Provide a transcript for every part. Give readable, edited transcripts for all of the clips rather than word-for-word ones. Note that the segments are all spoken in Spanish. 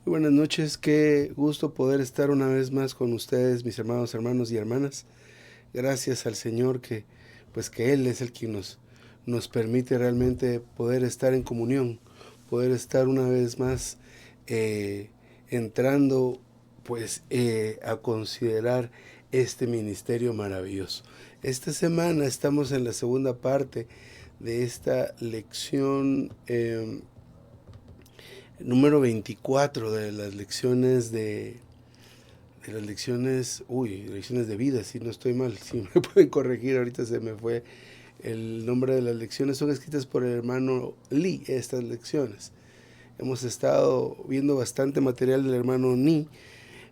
Muy buenas noches, qué gusto poder estar una vez más con ustedes, mis hermanos y hermanas. Gracias al Señor que Él es el que nos permite realmente poder estar en comunión, poder estar una vez más eh, entrando a considerar este ministerio maravilloso. Esta semana estamos en la segunda parte de esta lección número 24 de las lecciones lecciones de vida, si no estoy mal, si me pueden corregir, ahorita se me fue el nombre de las lecciones, son escritas por el hermano Lee, estas lecciones. Hemos estado viendo bastante material del hermano Ni,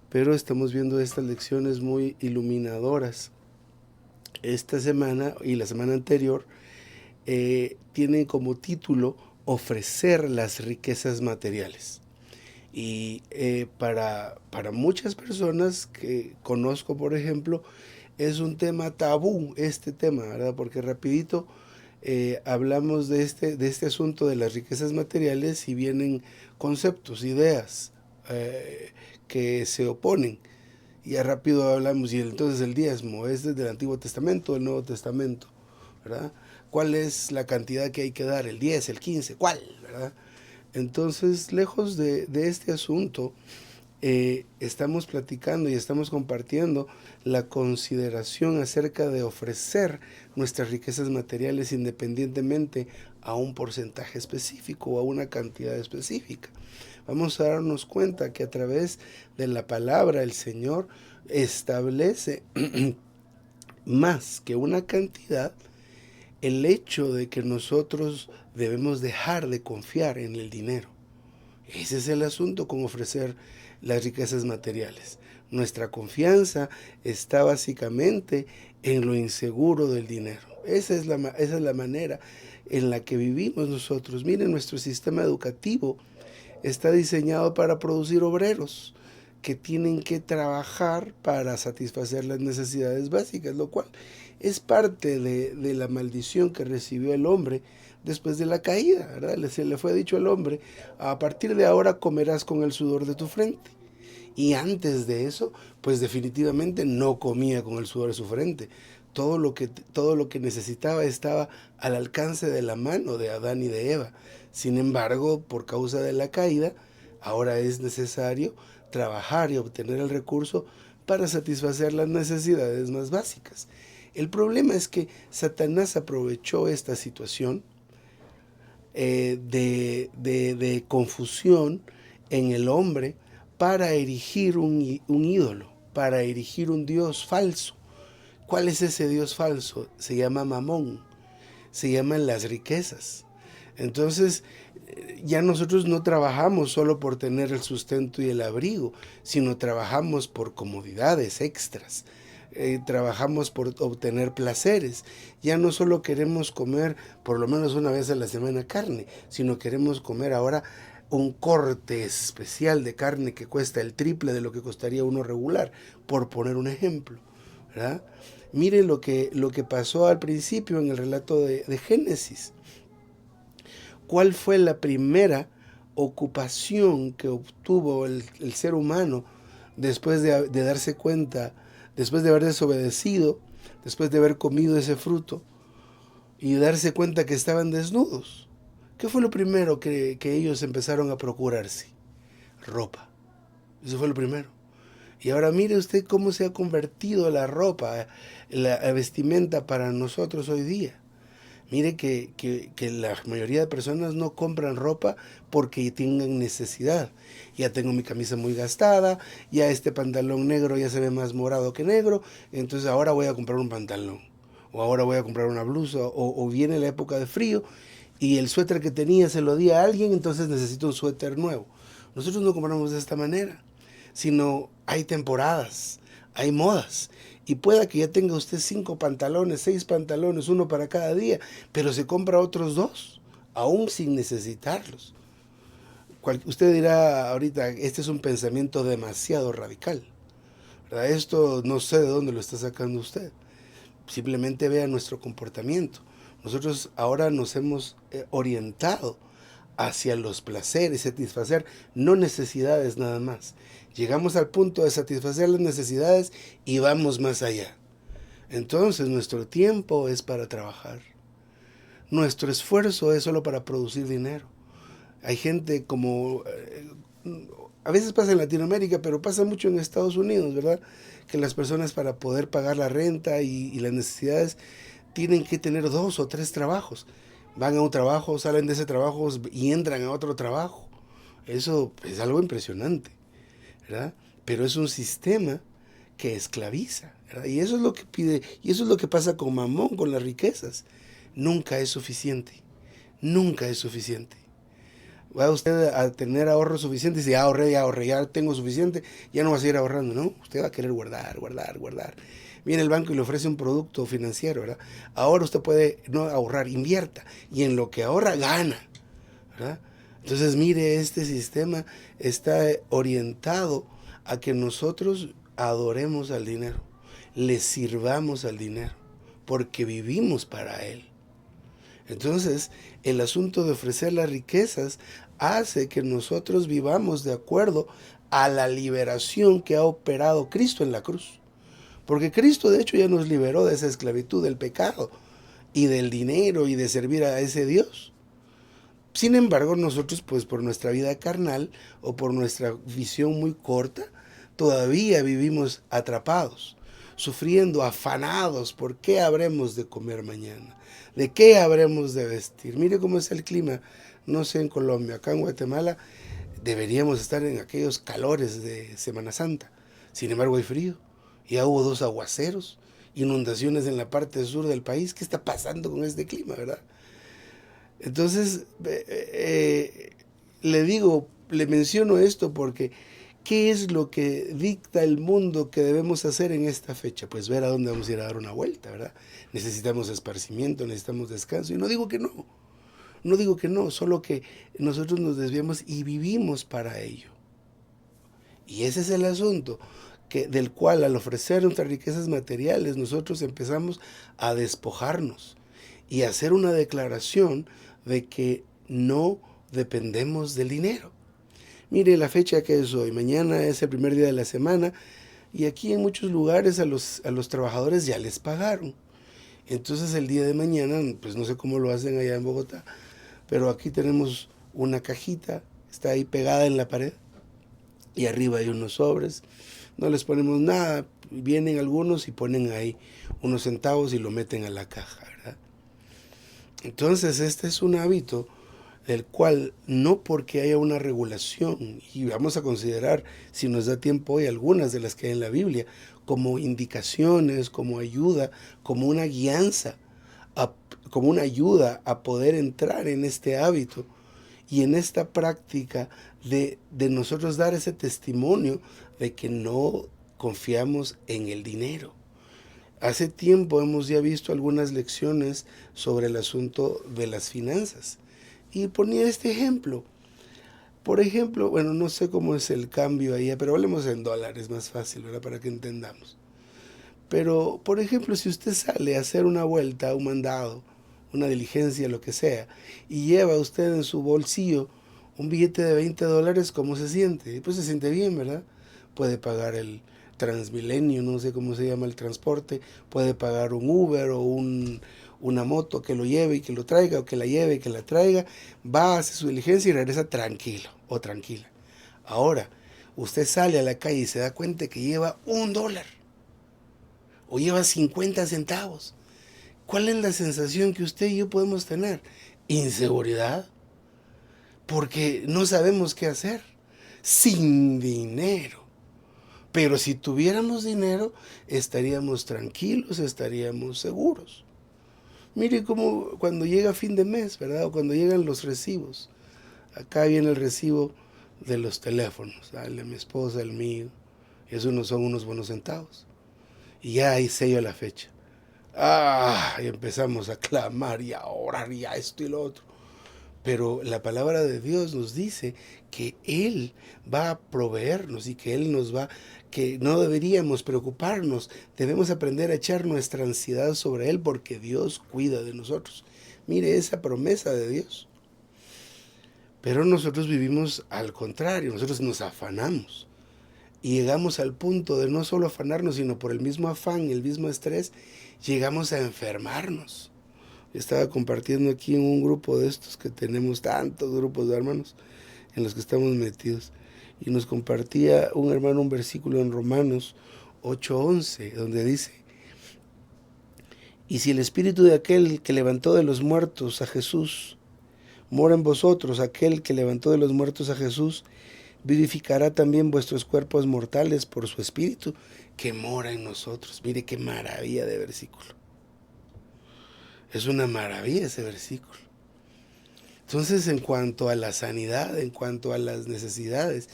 pero estamos viendo estas lecciones muy iluminadoras. Esta semana y la semana anterior tienen como título ofrecer las riquezas materiales. Y para muchas personas que conozco, por ejemplo, es un tema tabú este tema, ¿verdad? Porque rapidito hablamos de este asunto de las riquezas materiales y vienen conceptos, ideas que se oponen. Y ya rápido hablamos, y entonces el diezmo es desde el Antiguo Testamento o el Nuevo Testamento, ¿verdad? ¿Cuál es la cantidad que hay que dar? ¿El 10, el 15? ¿Cuál? ¿Verdad? Entonces, lejos de este asunto, estamos platicando y estamos compartiendo la consideración acerca de ofrecer nuestras riquezas materiales independientemente a un porcentaje específico o a una cantidad específica. Vamos a darnos cuenta que a través de la palabra el Señor establece más que una cantidad el hecho de que nosotros debemos dejar de confiar en el dinero. Ese es el asunto con ofrecer las riquezas materiales. Nuestra confianza está básicamente en lo inseguro del dinero. Esa es la manera en la que vivimos nosotros. Miren, nuestro sistema educativo está diseñado para producir obreros que tienen que trabajar para satisfacer las necesidades básicas, lo cual es parte de la maldición que recibió el hombre después de la caída, ¿verdad? Se le fue dicho al hombre, a partir de ahora comerás con el sudor de tu frente. Y antes de eso, pues definitivamente no comía con el sudor de su frente. Todo lo que necesitaba estaba al alcance de la mano de Adán y de Eva. Sin embargo, por causa de la caída, ahora es necesario trabajar y obtener el recurso para satisfacer las necesidades más básicas. El problema es que Satanás aprovechó esta situación de confusión en el hombre para erigir un ídolo, para erigir un Dios falso. ¿Cuál es ese Dios falso? Se llama Mamón, se llaman las riquezas. Entonces, ya nosotros no trabajamos solo por tener el sustento y el abrigo, sino trabajamos por comodidades extras. Trabajamos por obtener placeres. Ya no solo queremos comer por lo menos una vez a la semana carne, sino queremos comer ahora un corte especial de carne que cuesta el triple de lo que costaría uno regular, por poner un ejemplo, ¿verdad? Mire lo que pasó al principio en el relato de Génesis. ¿Cuál fue la primera ocupación que obtuvo el ser humano después de darse cuenta, después de haber desobedecido, después de haber comido ese fruto y darse cuenta que estaban desnudos? ¿Qué fue lo primero que ellos empezaron a procurarse? Ropa. Eso fue lo primero. Y ahora mire usted cómo se ha convertido la ropa, la vestimenta para nosotros hoy día. Mire que la mayoría de personas no compran ropa porque tengan necesidad. Ya tengo mi camisa muy gastada, ya este pantalón negro ya se ve más morado que negro, entonces ahora voy a comprar un pantalón. O ahora voy a comprar una blusa, o viene la época de frío y el suéter que tenía se lo di a alguien, entonces necesito un suéter nuevo. Nosotros no compramos de esta manera, sino hay temporadas, hay modas. Y pueda que ya tenga usted 5 pantalones, 6 pantalones, uno para cada día, pero se compra otros 2, aún sin necesitarlos. Usted dirá ahorita, este es un pensamiento demasiado radical, ¿verdad? Esto no sé de dónde lo está sacando usted. Simplemente vea nuestro comportamiento. Nosotros ahora nos hemos orientado hacia los placeres, satisfacer no necesidades nada más. Llegamos al punto de satisfacer las necesidades y vamos más allá. Entonces nuestro tiempo es para trabajar. Nuestro esfuerzo es solo para producir dinero. Hay gente como, a veces pasa en Latinoamérica, pero pasa mucho en Estados Unidos, ¿verdad? Que las personas para poder pagar la renta y las necesidades tienen que tener 2 o 3 trabajos. Van a un trabajo, salen de ese trabajo y entran a otro trabajo. Eso es algo impresionante, ¿verdad? Pero es un sistema que esclaviza, ¿verdad? Y eso es lo que pide, y eso es lo que pasa con Mamón, con las riquezas. Nunca es suficiente, nunca es suficiente. Va usted a tener ahorros suficientes y ya ahorré, ya tengo suficiente, ya no va a seguir ahorrando, ¿no? Usted va a querer guardar, guardar, guardar. Viene el banco y le ofrece un producto financiero, ¿verdad? Ahora usted puede no ahorrar, invierta, y en lo que ahorra gana, ¿verdad? Entonces, mire, este sistema está orientado a que nosotros adoremos al dinero, le sirvamos al dinero, porque vivimos para él. Entonces, el asunto de ofrecer las riquezas hace que nosotros vivamos de acuerdo a la liberación que ha operado Cristo en la cruz. Porque Cristo de hecho ya nos liberó de esa esclavitud del pecado y del dinero y de servir a ese Dios. Sin embargo, nosotros pues por nuestra vida carnal o por nuestra visión muy corta, todavía vivimos atrapados, sufriendo, afanados por qué habremos de comer mañana, de qué habremos de vestir. Mire cómo es el clima, no sé en Colombia, acá en Guatemala deberíamos estar en aquellos calores de Semana Santa. Sin embargo hay frío, ya hubo 2 aguaceros, inundaciones en la parte sur del país. ¿Qué está pasando con este clima, verdad? Entonces, le menciono esto porque ¿qué es lo que dicta el mundo que debemos hacer en esta fecha? Pues ver a dónde vamos a ir a dar una vuelta, ¿verdad? Necesitamos esparcimiento, necesitamos descanso. Y no digo que no, no digo que no, solo que nosotros nos desviamos y vivimos para ello. Y ese es el asunto, del cual al ofrecer nuestras riquezas materiales nosotros empezamos a despojarnos y a hacer una declaración de que no dependemos del dinero. Mire la fecha que es hoy, mañana es el primer día de la semana y aquí en muchos lugares a los trabajadores ya les pagaron. Entonces el día de mañana, pues no sé cómo lo hacen allá en Bogotá, pero aquí tenemos una cajita, está ahí pegada en la pared y arriba hay unos sobres, no les ponemos nada, vienen algunos y ponen ahí unos centavos y lo meten a la caja, ¿verdad? Entonces este es un hábito del cual no porque haya una regulación, y vamos a considerar, si nos da tiempo hoy, algunas de las que hay en la Biblia, como indicaciones, como ayuda, como una guianza, como una ayuda a poder entrar en este hábito y en esta práctica de nosotros dar ese testimonio de que no confiamos en el dinero. Hace tiempo hemos ya visto algunas lecciones sobre el asunto de las finanzas. Y ponía este ejemplo. Por ejemplo, bueno, no sé cómo es el cambio ahí, pero hablemos en dólares, más fácil, ¿verdad? Para que entendamos. Pero, por ejemplo, si usted sale a hacer una vuelta, un mandado, una diligencia, lo que sea, y lleva usted en su bolsillo un billete de $20, ¿cómo se siente? Pues se siente bien, ¿verdad? Puede pagar el Transmilenio, no sé cómo se llama el transporte, puede pagar un Uber o una moto que lo lleve y que lo traiga, o que la lleve y que la traiga, va, hace su diligencia y regresa tranquilo o tranquila. Ahora, usted sale a la calle y se da cuenta que lleva $1 o lleva 50 centavos. ¿Cuál es la sensación que usted y yo podemos tener? Inseguridad, porque no sabemos qué hacer sin dinero. Pero si tuviéramos dinero, estaríamos tranquilos, estaríamos seguros. Mire cómo cuando llega fin de mes, ¿verdad? O cuando llegan los recibos. Acá viene el recibo de los teléfonos, ¿verdad? El de mi esposa, el mío. Esos no son unos buenos centavos. Y ya hay sello a la fecha. Y empezamos a clamar y a orar y a esto y lo otro. Pero la palabra de Dios nos dice que Él va a proveernos y que Él nos va, que no deberíamos preocuparnos, debemos aprender a echar nuestra ansiedad sobre Él porque Dios cuida de nosotros. Mire esa promesa de Dios. Pero nosotros vivimos al contrario, nosotros nos afanamos. Y llegamos al punto de no solo afanarnos, sino por el mismo afán, el mismo estrés, llegamos a enfermarnos. Yo estaba compartiendo aquí en un grupo de estos que tenemos tantos grupos de hermanos en los que estamos metidos. Y nos compartía un hermano un versículo en Romanos 8:11, donde dice: y si el espíritu de aquel que levantó de los muertos a Jesús mora en vosotros, aquel que levantó de los muertos a Jesús vivificará también vuestros cuerpos mortales por su espíritu que mora en nosotros. Mire qué maravilla de versículo. Es una maravilla ese versículo. Entonces, en cuanto a la sanidad, en cuanto a las necesidades,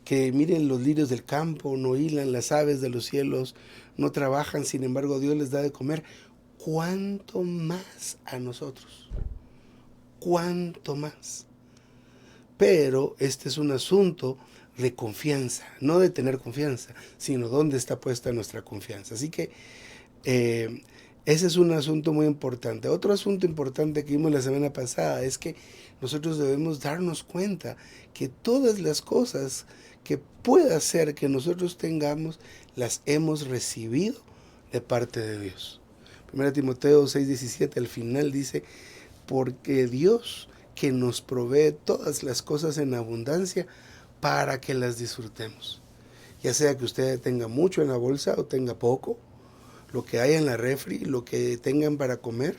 que miren, los lirios del campo no hilan, las aves de los cielos no trabajan, sin embargo Dios les da de comer. ¿Cuánto más a nosotros? ¿Cuánto más? Pero este es un asunto de confianza, no de tener confianza, sino dónde está puesta nuestra confianza. Así que ese es un asunto muy importante. Otro asunto importante que vimos la semana pasada es que nosotros debemos darnos cuenta que todas las cosas que pueda ser que nosotros tengamos, las hemos recibido de parte de Dios. 1 Timoteo 6:17 al final dice: porque Dios que nos provee todas las cosas en abundancia para que las disfrutemos. Ya sea que usted tenga mucho en la bolsa o tenga poco, lo que haya en la refri, lo que tengan para comer,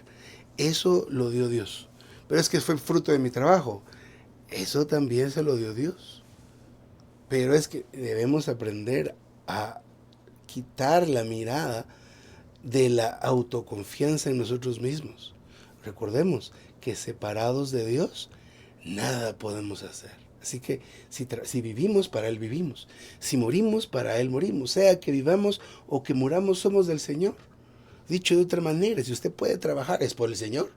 eso lo dio Dios. Pero es que fue fruto de mi trabajo. Eso también se lo dio Dios. Pero es que debemos aprender a quitar la mirada de la autoconfianza en nosotros mismos. Recordemos que separados de Dios, nada podemos hacer. Así que si vivimos, para Él vivimos. Si morimos, para Él morimos. Sea que vivamos o que muramos, somos del Señor. Dicho de otra manera, si usted puede trabajar, es por el Señor.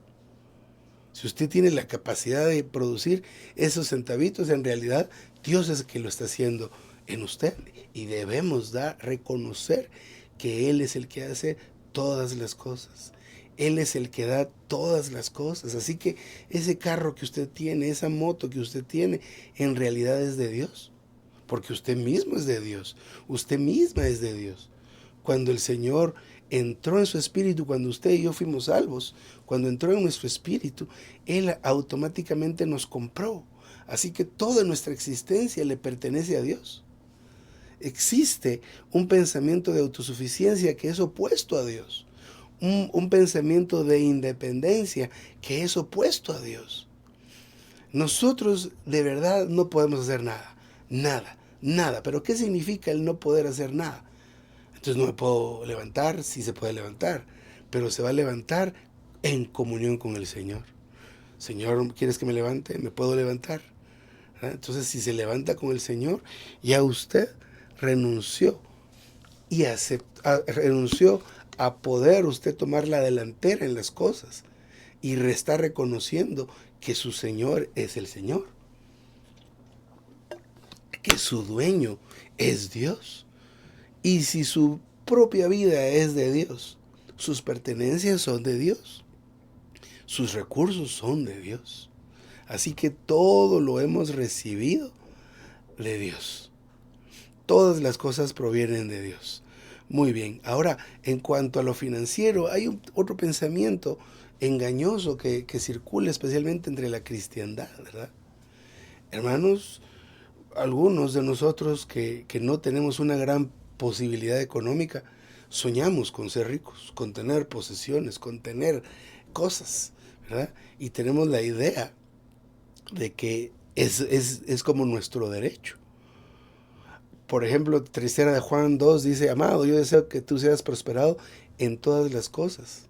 Si usted tiene la capacidad de producir esos centavitos, en realidad Dios es el que lo está haciendo en usted. Y debemos reconocer que Él es el que hace todas las cosas. Él es el que da todas las cosas. Así que ese carro que usted tiene, esa moto que usted tiene, en realidad es de Dios. Porque usted mismo es de Dios. Usted misma es de Dios. Cuando el Señor entró en su espíritu, cuando usted y yo fuimos salvos, cuando entró en nuestro espíritu, Él automáticamente nos compró. Así que toda nuestra existencia le pertenece a Dios. Existe un pensamiento de autosuficiencia que es opuesto a Dios. Un pensamiento de independencia que es opuesto a Dios. Nosotros de verdad no podemos hacer nada. Nada. Pero ¿qué significa el no poder hacer nada? Entonces no me puedo levantar, sí se puede levantar, pero se va a levantar en comunión con el Señor. Señor, ¿quieres que me levante? ¿Me puedo levantar? Entonces si se levanta con el Señor, ya usted renunció y renunció a poder usted tomar la delantera en las cosas y está reconociendo que su Señor es el Señor, que su dueño es Dios. Y si su propia vida es de Dios, sus pertenencias son de Dios, sus recursos son de Dios. Así que todo lo hemos recibido de Dios. Todas las cosas provienen de Dios. Muy bien, ahora en cuanto a lo financiero, hay otro pensamiento engañoso que circula especialmente entre la cristiandad, ¿verdad? Hermanos, algunos de nosotros que no tenemos una gran posibilidad económica, soñamos con ser ricos, con tener posesiones, con tener cosas, ¿verdad? Y tenemos la idea de que es como nuestro derecho. Por ejemplo, tercera de Juan 2 dice: amado, yo deseo que tú seas prosperado en todas las cosas.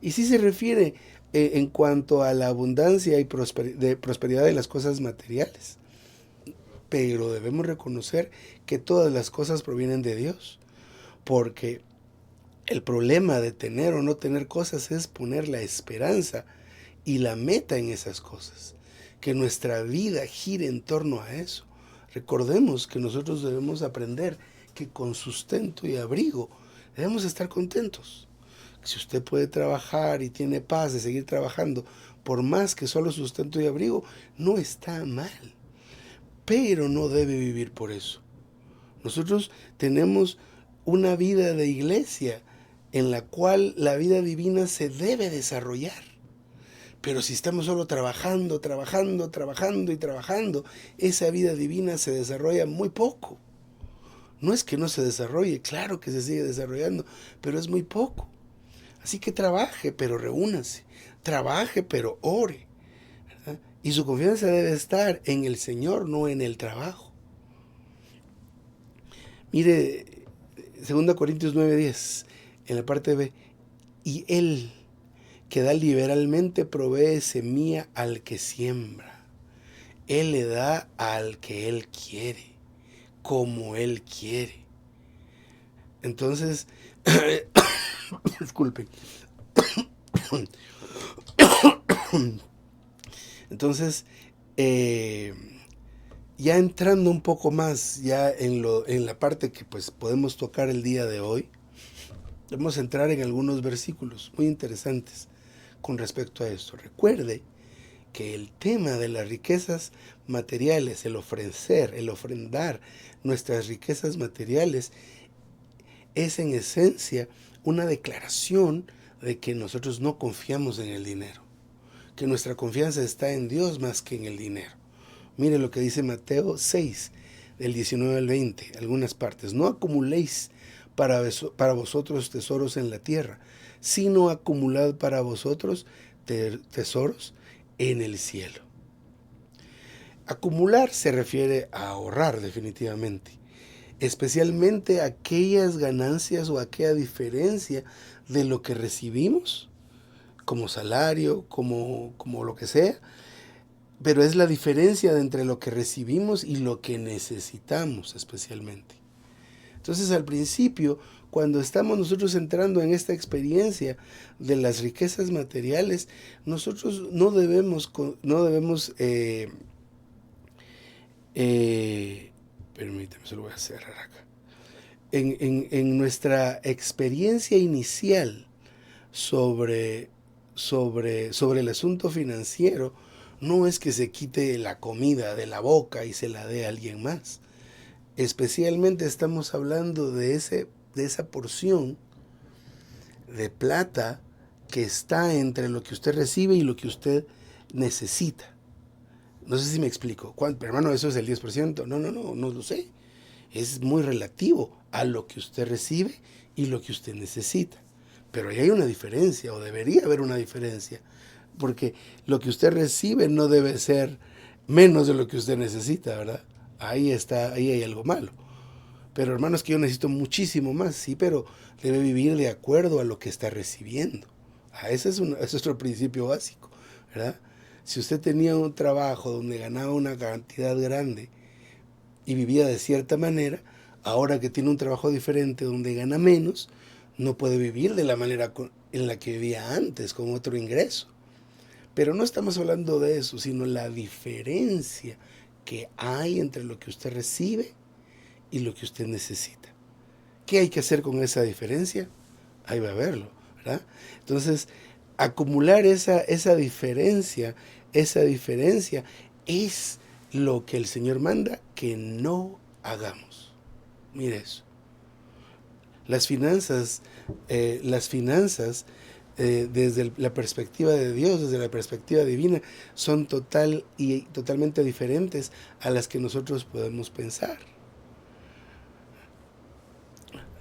Y sí se refiere en cuanto a la abundancia y prosperidad de las cosas materiales. Pero debemos reconocer que todas las cosas provienen de Dios. Porque el problema de tener o no tener cosas es poner la esperanza y la meta en esas cosas. Que nuestra vida gire en torno a eso. Recordemos que nosotros debemos aprender que con sustento y abrigo debemos estar contentos. Si usted puede trabajar y tiene paz de seguir trabajando por más que solo sustento y abrigo, no está mal, pero no debe vivir por eso. Nosotros tenemos una vida de iglesia en la cual la vida divina se debe desarrollar. Pero si estamos solo trabajando, esa vida divina se desarrolla muy poco. No es que no se desarrolle, claro que se sigue desarrollando, pero es muy poco. Así que trabaje, pero reúnase. Trabaje, pero ore. ¿Verdad? Y su confianza debe estar en el Señor, no en el trabajo. Mire, 2 Corintios 9:10, en la parte B, y Él, que da liberalmente, provee semilla al que siembra. Él le da al que Él quiere, como Él quiere. Entonces, disculpen. Entonces, ya entrando un poco más ya en la parte que pues podemos tocar el día de hoy, vamos a entrar en algunos versículos muy interesantes con respecto a esto. Recuerde que el tema de las riquezas materiales, el ofrecer, el ofrendar nuestras riquezas materiales, es en esencia una declaración de que nosotros no confiamos en el dinero, que nuestra confianza está en Dios más que en el dinero. Mire lo que dice Mateo 6, del 19 al 20, algunas partes. No acumuléis para vosotros tesoros en la tierra, sino acumulad para vosotros tesoros en el cielo. Acumular se refiere a ahorrar definitivamente, especialmente aquellas ganancias o aquella diferencia de lo que recibimos como salario, como lo que sea, pero es la diferencia entre lo que recibimos y lo que necesitamos especialmente. Entonces, al principio, cuando estamos nosotros entrando en esta experiencia de las riquezas materiales, nosotros no debemos permíteme, se lo voy a cerrar acá. En nuestra experiencia inicial sobre el asunto financiero, no es que se quite la comida de la boca y se la dé a alguien más. Especialmente estamos hablando de esa porción de plata que está entre lo que usted recibe y lo que usted necesita. No sé si me explico. ¿Cuánto, hermano, eso es el 10%? No lo sé. Es muy relativo a lo que usted recibe y lo que usted necesita. Pero ahí hay una diferencia, o debería haber una diferencia, porque lo que usted recibe no debe ser menos de lo que usted necesita, ¿verdad? Ahí hay algo malo. Pero hermanos, que yo necesito muchísimo más, sí, pero debe vivir de acuerdo a lo que está recibiendo. Ese es otro principio básico, ¿verdad? Si usted tenía un trabajo donde ganaba una cantidad grande y vivía de cierta manera, ahora que tiene un trabajo diferente donde gana menos, no puede vivir de la manera en la que vivía antes, con otro ingreso. Pero no estamos hablando de eso, sino la diferencia que hay entre lo que usted recibe y lo que usted necesita. ¿Qué hay que hacer con esa diferencia? Ahí va a verlo, ¿verdad? Entonces, acumular esa diferencia es lo que el Señor manda que no hagamos. Mire eso. Las finanzas, desde la perspectiva de Dios, desde la perspectiva divina, son totalmente diferentes a las que nosotros podemos pensar.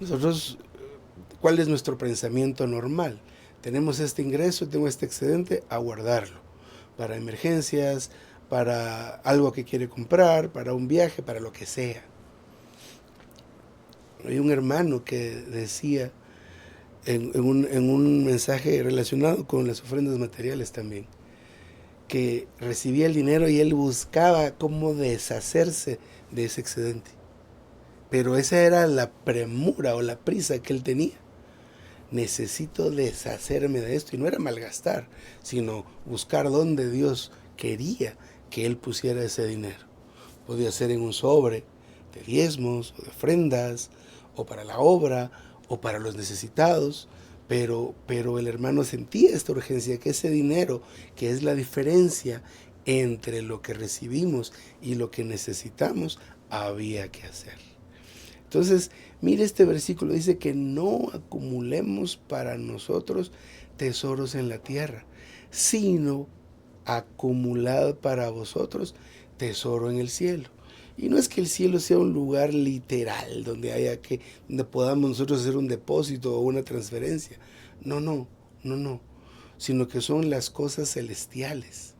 Nosotros, ¿cuál es nuestro pensamiento normal? Tenemos este ingreso, tengo este excedente, a guardarlo para emergencias, para algo que quiere comprar, para un viaje, para lo que sea. Hay un hermano que decía en un mensaje relacionado con las ofrendas materiales también, que recibía el dinero y él buscaba cómo deshacerse de ese excedente. Pero esa era la premura o la prisa que él tenía. Necesito deshacerme de esto. Y no era malgastar, sino buscar dónde Dios quería que él pusiera ese dinero. Podía ser en un sobre de diezmos o de ofrendas, o para la obra, o para los necesitados, pero el hermano sentía esta urgencia, que ese dinero, que es la diferencia entre lo que recibimos y lo que necesitamos, había que hacer. Entonces, mire este versículo, dice que no acumulemos para nosotros tesoros en la tierra, sino acumulad para vosotros tesoro en el cielo. Y no es que el cielo sea un lugar literal donde podamos nosotros hacer un depósito o una transferencia. No, no, no, no. Sino que son las cosas celestiales,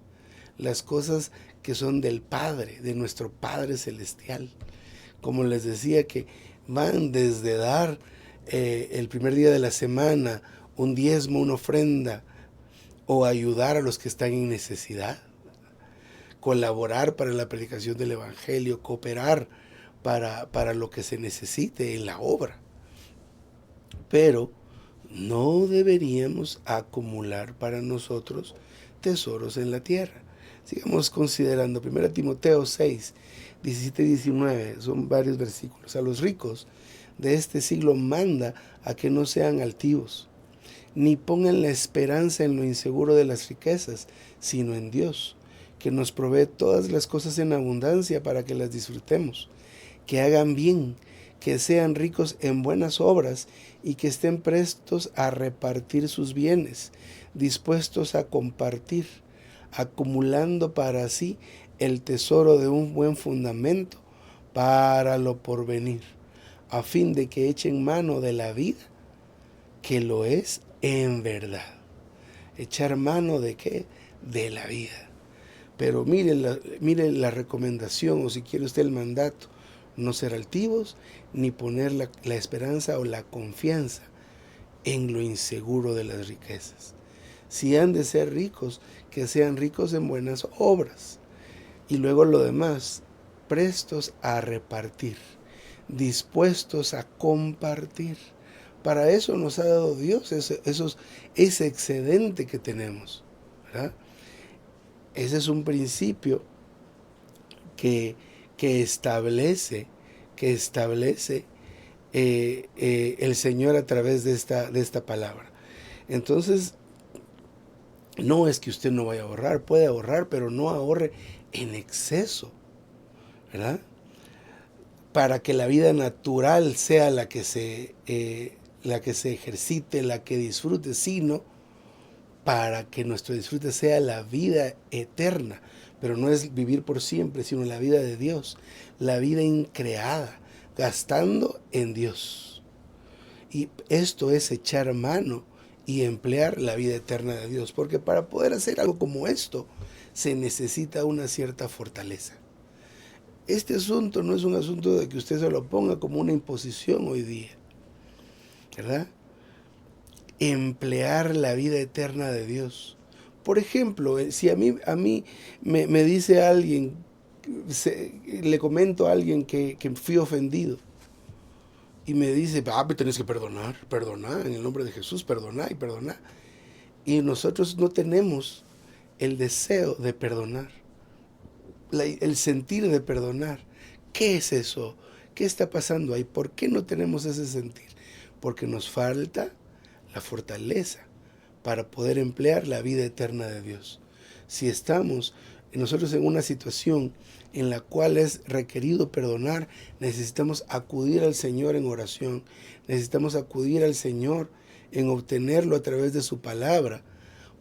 las cosas que son del Padre, de nuestro Padre celestial. Como les decía, que van desde dar el primer día de la semana un diezmo, una ofrenda, o ayudar a los que están en necesidad, colaborar para la predicación del Evangelio, cooperar para lo que se necesite en la obra. Pero no deberíamos acumular para nosotros tesoros en la tierra. Sigamos considerando 1 Timoteo 6, 17 y 19, son varios versículos. A los ricos de este siglo manda a que no sean altivos, ni pongan la esperanza en lo inseguro de las riquezas, sino en Dios, que nos provee todas las cosas en abundancia para que las disfrutemos, que hagan bien, que sean ricos en buenas obras y que estén prestos a repartir sus bienes, dispuestos a compartir, acumulando para sí el tesoro de un buen fundamento para lo porvenir, a fin de que echen mano de la vida, que lo es en verdad. ¿Echar mano de qué? De la vida. Pero mire la recomendación, o si quiere usted el mandato: no ser altivos, ni poner la esperanza o la confianza en lo inseguro de las riquezas. Si han de ser ricos, que sean ricos en buenas obras. Y luego lo demás, prestos a repartir, dispuestos a compartir. Para eso nos ha dado Dios ese excedente que tenemos, ¿verdad? Ese es un principio que establece el Señor a través de esta palabra. Entonces, no es que usted no vaya a ahorrar, puede ahorrar, pero no ahorre en exceso, ¿verdad? Para que la vida natural sea la que se ejercite, la que disfrute, sino para que nuestro disfrute sea la vida eterna. Pero no es vivir por siempre, sino la vida de Dios, la vida increada, gastando en Dios. Y esto es echar mano y emplear la vida eterna de Dios, porque para poder hacer algo como esto se necesita una cierta fortaleza. Este asunto no es un asunto de que usted se lo ponga como una imposición hoy día, ¿verdad? Emplear la vida eterna de Dios. Por ejemplo, si a mí me dice alguien, le comento a alguien que fui ofendido, y me dice: me tenés que perdonar, en el nombre de Jesús, perdonar y perdonar. Y nosotros no tenemos el deseo de perdonar, el sentir de perdonar. ¿Qué es eso? ¿Qué está pasando ahí? ¿Por qué no tenemos ese sentir? Porque nos falta la fortaleza para poder emplear la vida eterna de Dios. Si estamos nosotros en una situación en la cual es requerido perdonar, necesitamos acudir al Señor en oración, necesitamos acudir al Señor en obtenerlo a través de su palabra,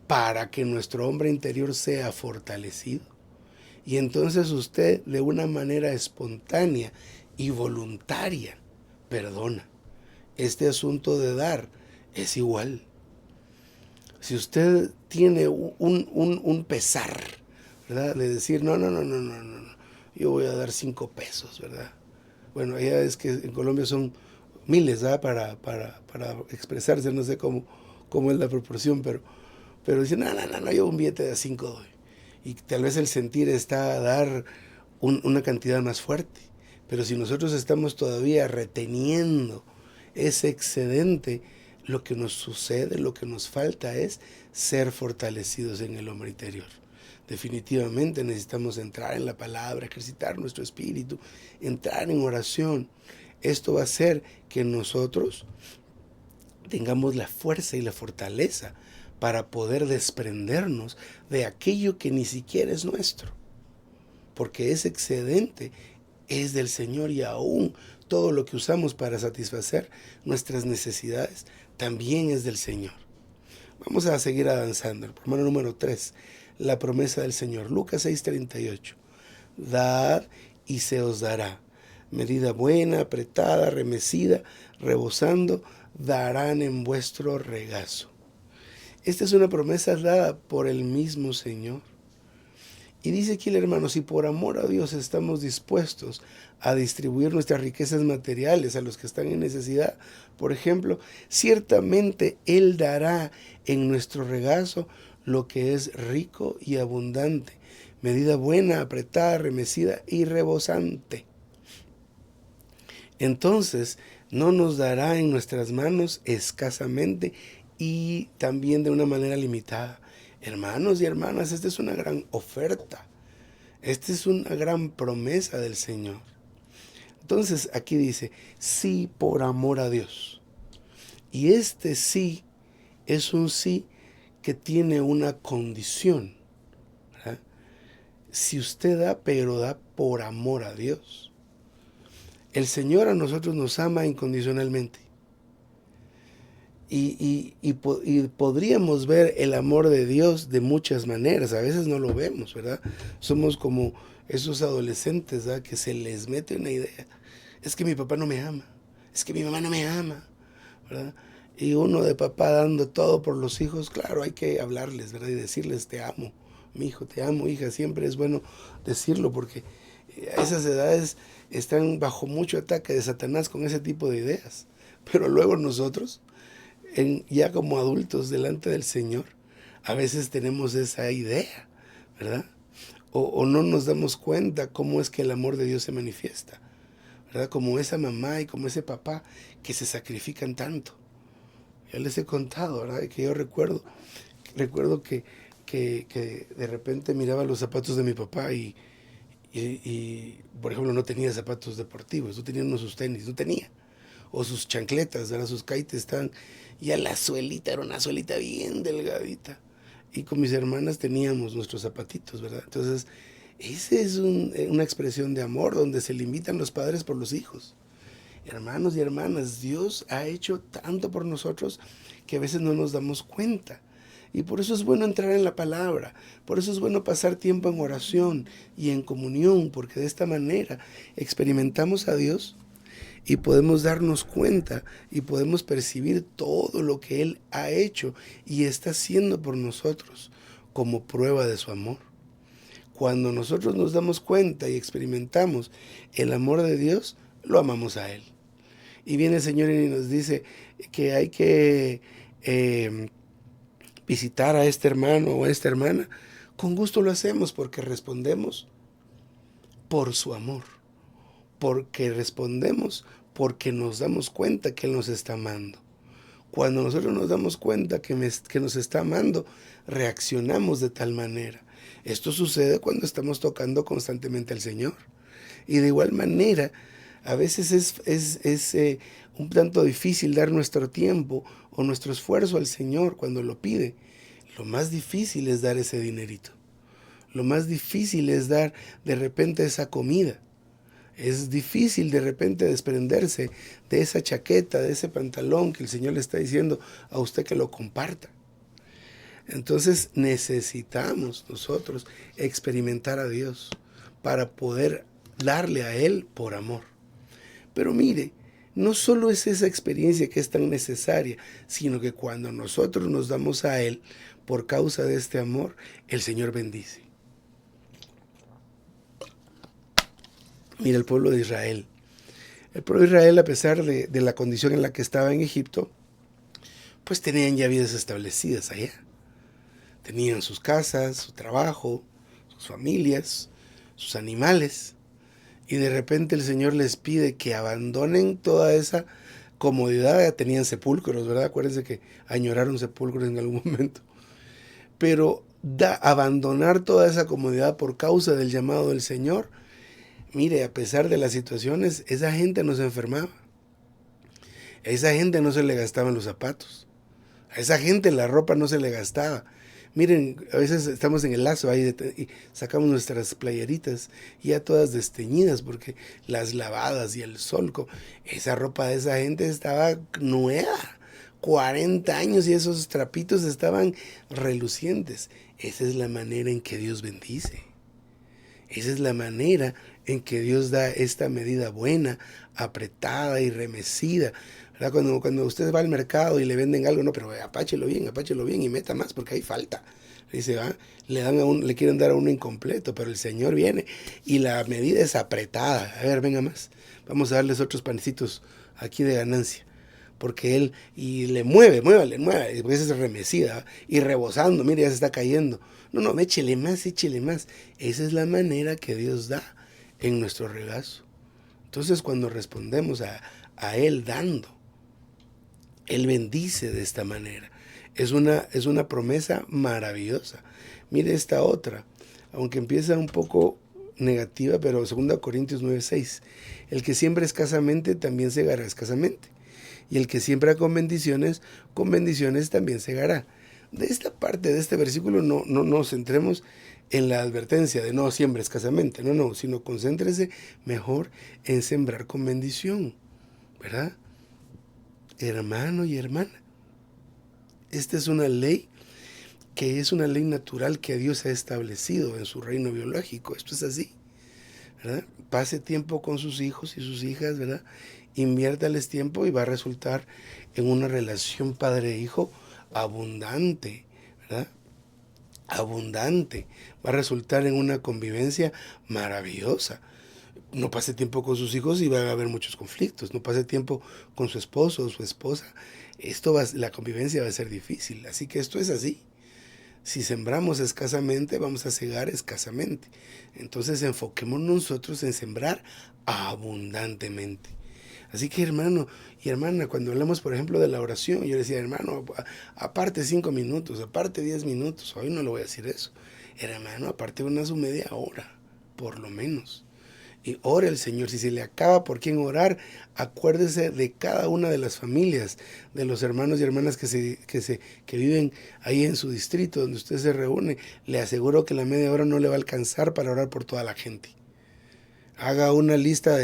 para que nuestro hombre interior sea fortalecido. Y entonces usted, de una manera espontánea y voluntaria, perdona. Este asunto de dar es igual. Si usted tiene un pesar, ¿verdad?, de decir: no, yo voy a dar 5 pesos, ¿verdad? Bueno, ya es que en Colombia son miles, ¿verdad?, para expresarse, no sé cómo es la proporción, pero dice: no, yo un billete de 5 doy. Y tal vez el sentir está a dar una cantidad más fuerte. Pero si nosotros estamos todavía reteniendo ese excedente, lo que nos sucede, lo que nos falta es ser fortalecidos en el hombre interior. Definitivamente necesitamos entrar en la palabra, ejercitar nuestro espíritu, entrar en oración. Esto va a hacer que nosotros tengamos la fuerza y la fortaleza para poder desprendernos de aquello que ni siquiera es nuestro, porque ese excedente es del Señor, y aún todo lo que usamos para satisfacer nuestras necesidades también es del Señor. Vamos a seguir avanzando. El hermano número 3, la promesa del Señor. Lucas 6:38. Dad y se os dará. Medida buena, apretada, remecida, rebosando, darán en vuestro regazo. Esta es una promesa dada por el mismo Señor. Y dice aquí el hermano, si por amor a Dios estamos dispuestos a distribuir nuestras riquezas materiales a los que están en necesidad, por ejemplo, ciertamente Él dará en nuestro regazo lo que es rico y abundante, medida buena, apretada, remecida y rebosante. Entonces, no nos dará en nuestras manos escasamente y también de una manera limitada. Hermanos y hermanas, esta es una gran oferta. Esta es una gran promesa del Señor. Entonces, aquí dice, sí por amor a Dios. Y este sí es un sí que tiene una condición, ¿verdad? Si usted da, pero da por amor a Dios. El Señor a nosotros nos ama incondicionalmente. Y podríamos ver el amor de Dios de muchas maneras. A veces no lo vemos, ¿verdad? Somos como esos adolescentes, ¿verdad?, que se les mete una idea. Es que mi papá no me ama. Es que mi mamá no me ama, ¿verdad? Y uno de papá dando todo por los hijos, claro, hay que hablarles, ¿verdad? Y decirles, te amo, mi hijo, te amo, hija. Siempre es bueno decirlo, porque a esas edades están bajo mucho ataque de Satanás con ese tipo de ideas. Pero luego nosotros, ya como adultos delante del Señor, a veces tenemos esa idea, ¿verdad? O no nos damos cuenta cómo es que el amor de Dios se manifiesta, ¿verdad? Como esa mamá y como ese papá que se sacrifican tanto. Ya les he contado, ¿verdad? Que yo recuerdo que de repente miraba los zapatos de mi papá y por ejemplo, no tenía zapatos deportivos, no tenía unos sus tenis, no tenía. O sus chancletas, ¿verdad? Sus kites estaban, ya la suelita era una suelita bien delgadita. Y con mis hermanas teníamos nuestros zapatitos, ¿verdad? Entonces, esa es una expresión de amor donde se limitan los padres por los hijos. Hermanos y hermanas, Dios ha hecho tanto por nosotros que a veces no nos damos cuenta. Y por eso es bueno entrar en la palabra, por eso es bueno pasar tiempo en oración y en comunión, porque de esta manera experimentamos a Dios y podemos darnos cuenta y podemos percibir todo lo que Él ha hecho y está haciendo por nosotros como prueba de su amor. Cuando nosotros nos damos cuenta y experimentamos el amor de Dios, lo amamos a Él. Y viene el Señor y nos dice que hay que visitar a este hermano o a esta hermana. Con gusto lo hacemos porque respondemos por su amor. Porque respondemos porque nos damos cuenta que Él nos está amando. Cuando nosotros nos damos cuenta que nos está amando, reaccionamos de tal manera. Esto sucede cuando estamos tocando constantemente al Señor. Y de igual manera, a veces es un tanto difícil dar nuestro tiempo o nuestro esfuerzo al Señor cuando lo pide. Lo más difícil es dar ese dinerito. Lo más difícil es dar de repente esa comida. Es difícil de repente desprenderse de esa chaqueta, de ese pantalón que el Señor le está diciendo a usted que lo comparta. Entonces necesitamos nosotros experimentar a Dios para poder darle a Él por amor. Pero mire, no solo es esa experiencia que es tan necesaria, sino que cuando nosotros nos damos a Él por causa de este amor, el Señor bendice. Mira, el pueblo de Israel. El pueblo de Israel, a pesar de la condición en la que estaba en Egipto, pues tenían ya vidas establecidas allá. Tenían sus casas, su trabajo, sus familias, sus animales. Y de repente el Señor les pide que abandonen toda esa comodidad. Ya tenían sepulcros, ¿verdad? Acuérdense que añoraron sepulcros en algún momento. Pero abandonar toda esa comodidad por causa del llamado del Señor. Mire, a pesar de las situaciones, esa gente no se enfermaba. A esa gente no se le gastaban los zapatos. A esa gente la ropa no se le gastaba. Miren, a veces estamos en el lazo ahí y sacamos nuestras playeritas ya todas desteñidas porque las lavadas y el sol, esa ropa de esa gente estaba nueva, 40 años y esos trapitos estaban relucientes. Esa es la manera en que Dios bendice. Esa es la manera en que Dios da esta medida buena, apretada y remecida. Cuando usted va al mercado y le venden algo, no, pero apáchelo bien y meta más porque hay falta. Dice, le quieren dar a uno incompleto, pero el Señor viene y la medida es apretada. A ver, venga más. Vamos a darles otros panecitos aquí de ganancia. Porque Él, y le mueve, porque esa es remecida, y rebosando, mire, ya se está cayendo. No, échele más. Esa es la manera que Dios da en nuestro regazo. Entonces, cuando respondemos a Él dando, Él bendice de esta manera. Es una promesa maravillosa. Mire esta otra, aunque empieza un poco negativa, pero 2 Corintios 9:6. El que siembra escasamente también segará escasamente. Y el que siembra con bendiciones también segará. De esta parte, de este versículo, no nos centremos en la advertencia de no siembre escasamente, sino concéntrese mejor en sembrar con bendición, ¿verdad? Hermano y hermana, esta es una ley que es una ley natural que Dios ha establecido en su reino biológico. Esto es así, ¿verdad? Pase tiempo con sus hijos y sus hijas, ¿verdad? Inviértales tiempo y va a resultar en una relación padre-hijo abundante, ¿verdad? Abundante. Va a resultar en una convivencia maravillosa. No pase tiempo con sus hijos y va a haber muchos conflictos. No pase tiempo con su esposo o su esposa. La convivencia va a ser difícil. Así que esto es así. Si sembramos escasamente, vamos a segar escasamente. Entonces enfoquémonos nosotros en sembrar abundantemente. Así que hermano y hermana, cuando hablamos por ejemplo de la oración, yo le decía, hermano, aparte 5 minutos, aparte 10 minutos, hoy no le voy a decir eso. Hermano, aparte su media hora, por lo menos. Y ore al Señor. Si se le acaba por quién orar, acuérdese de cada una de las familias, de los hermanos y hermanas que viven ahí en su distrito, donde usted se reúne. Le aseguro que la media hora no le va a alcanzar para orar por toda la gente. Haga una lista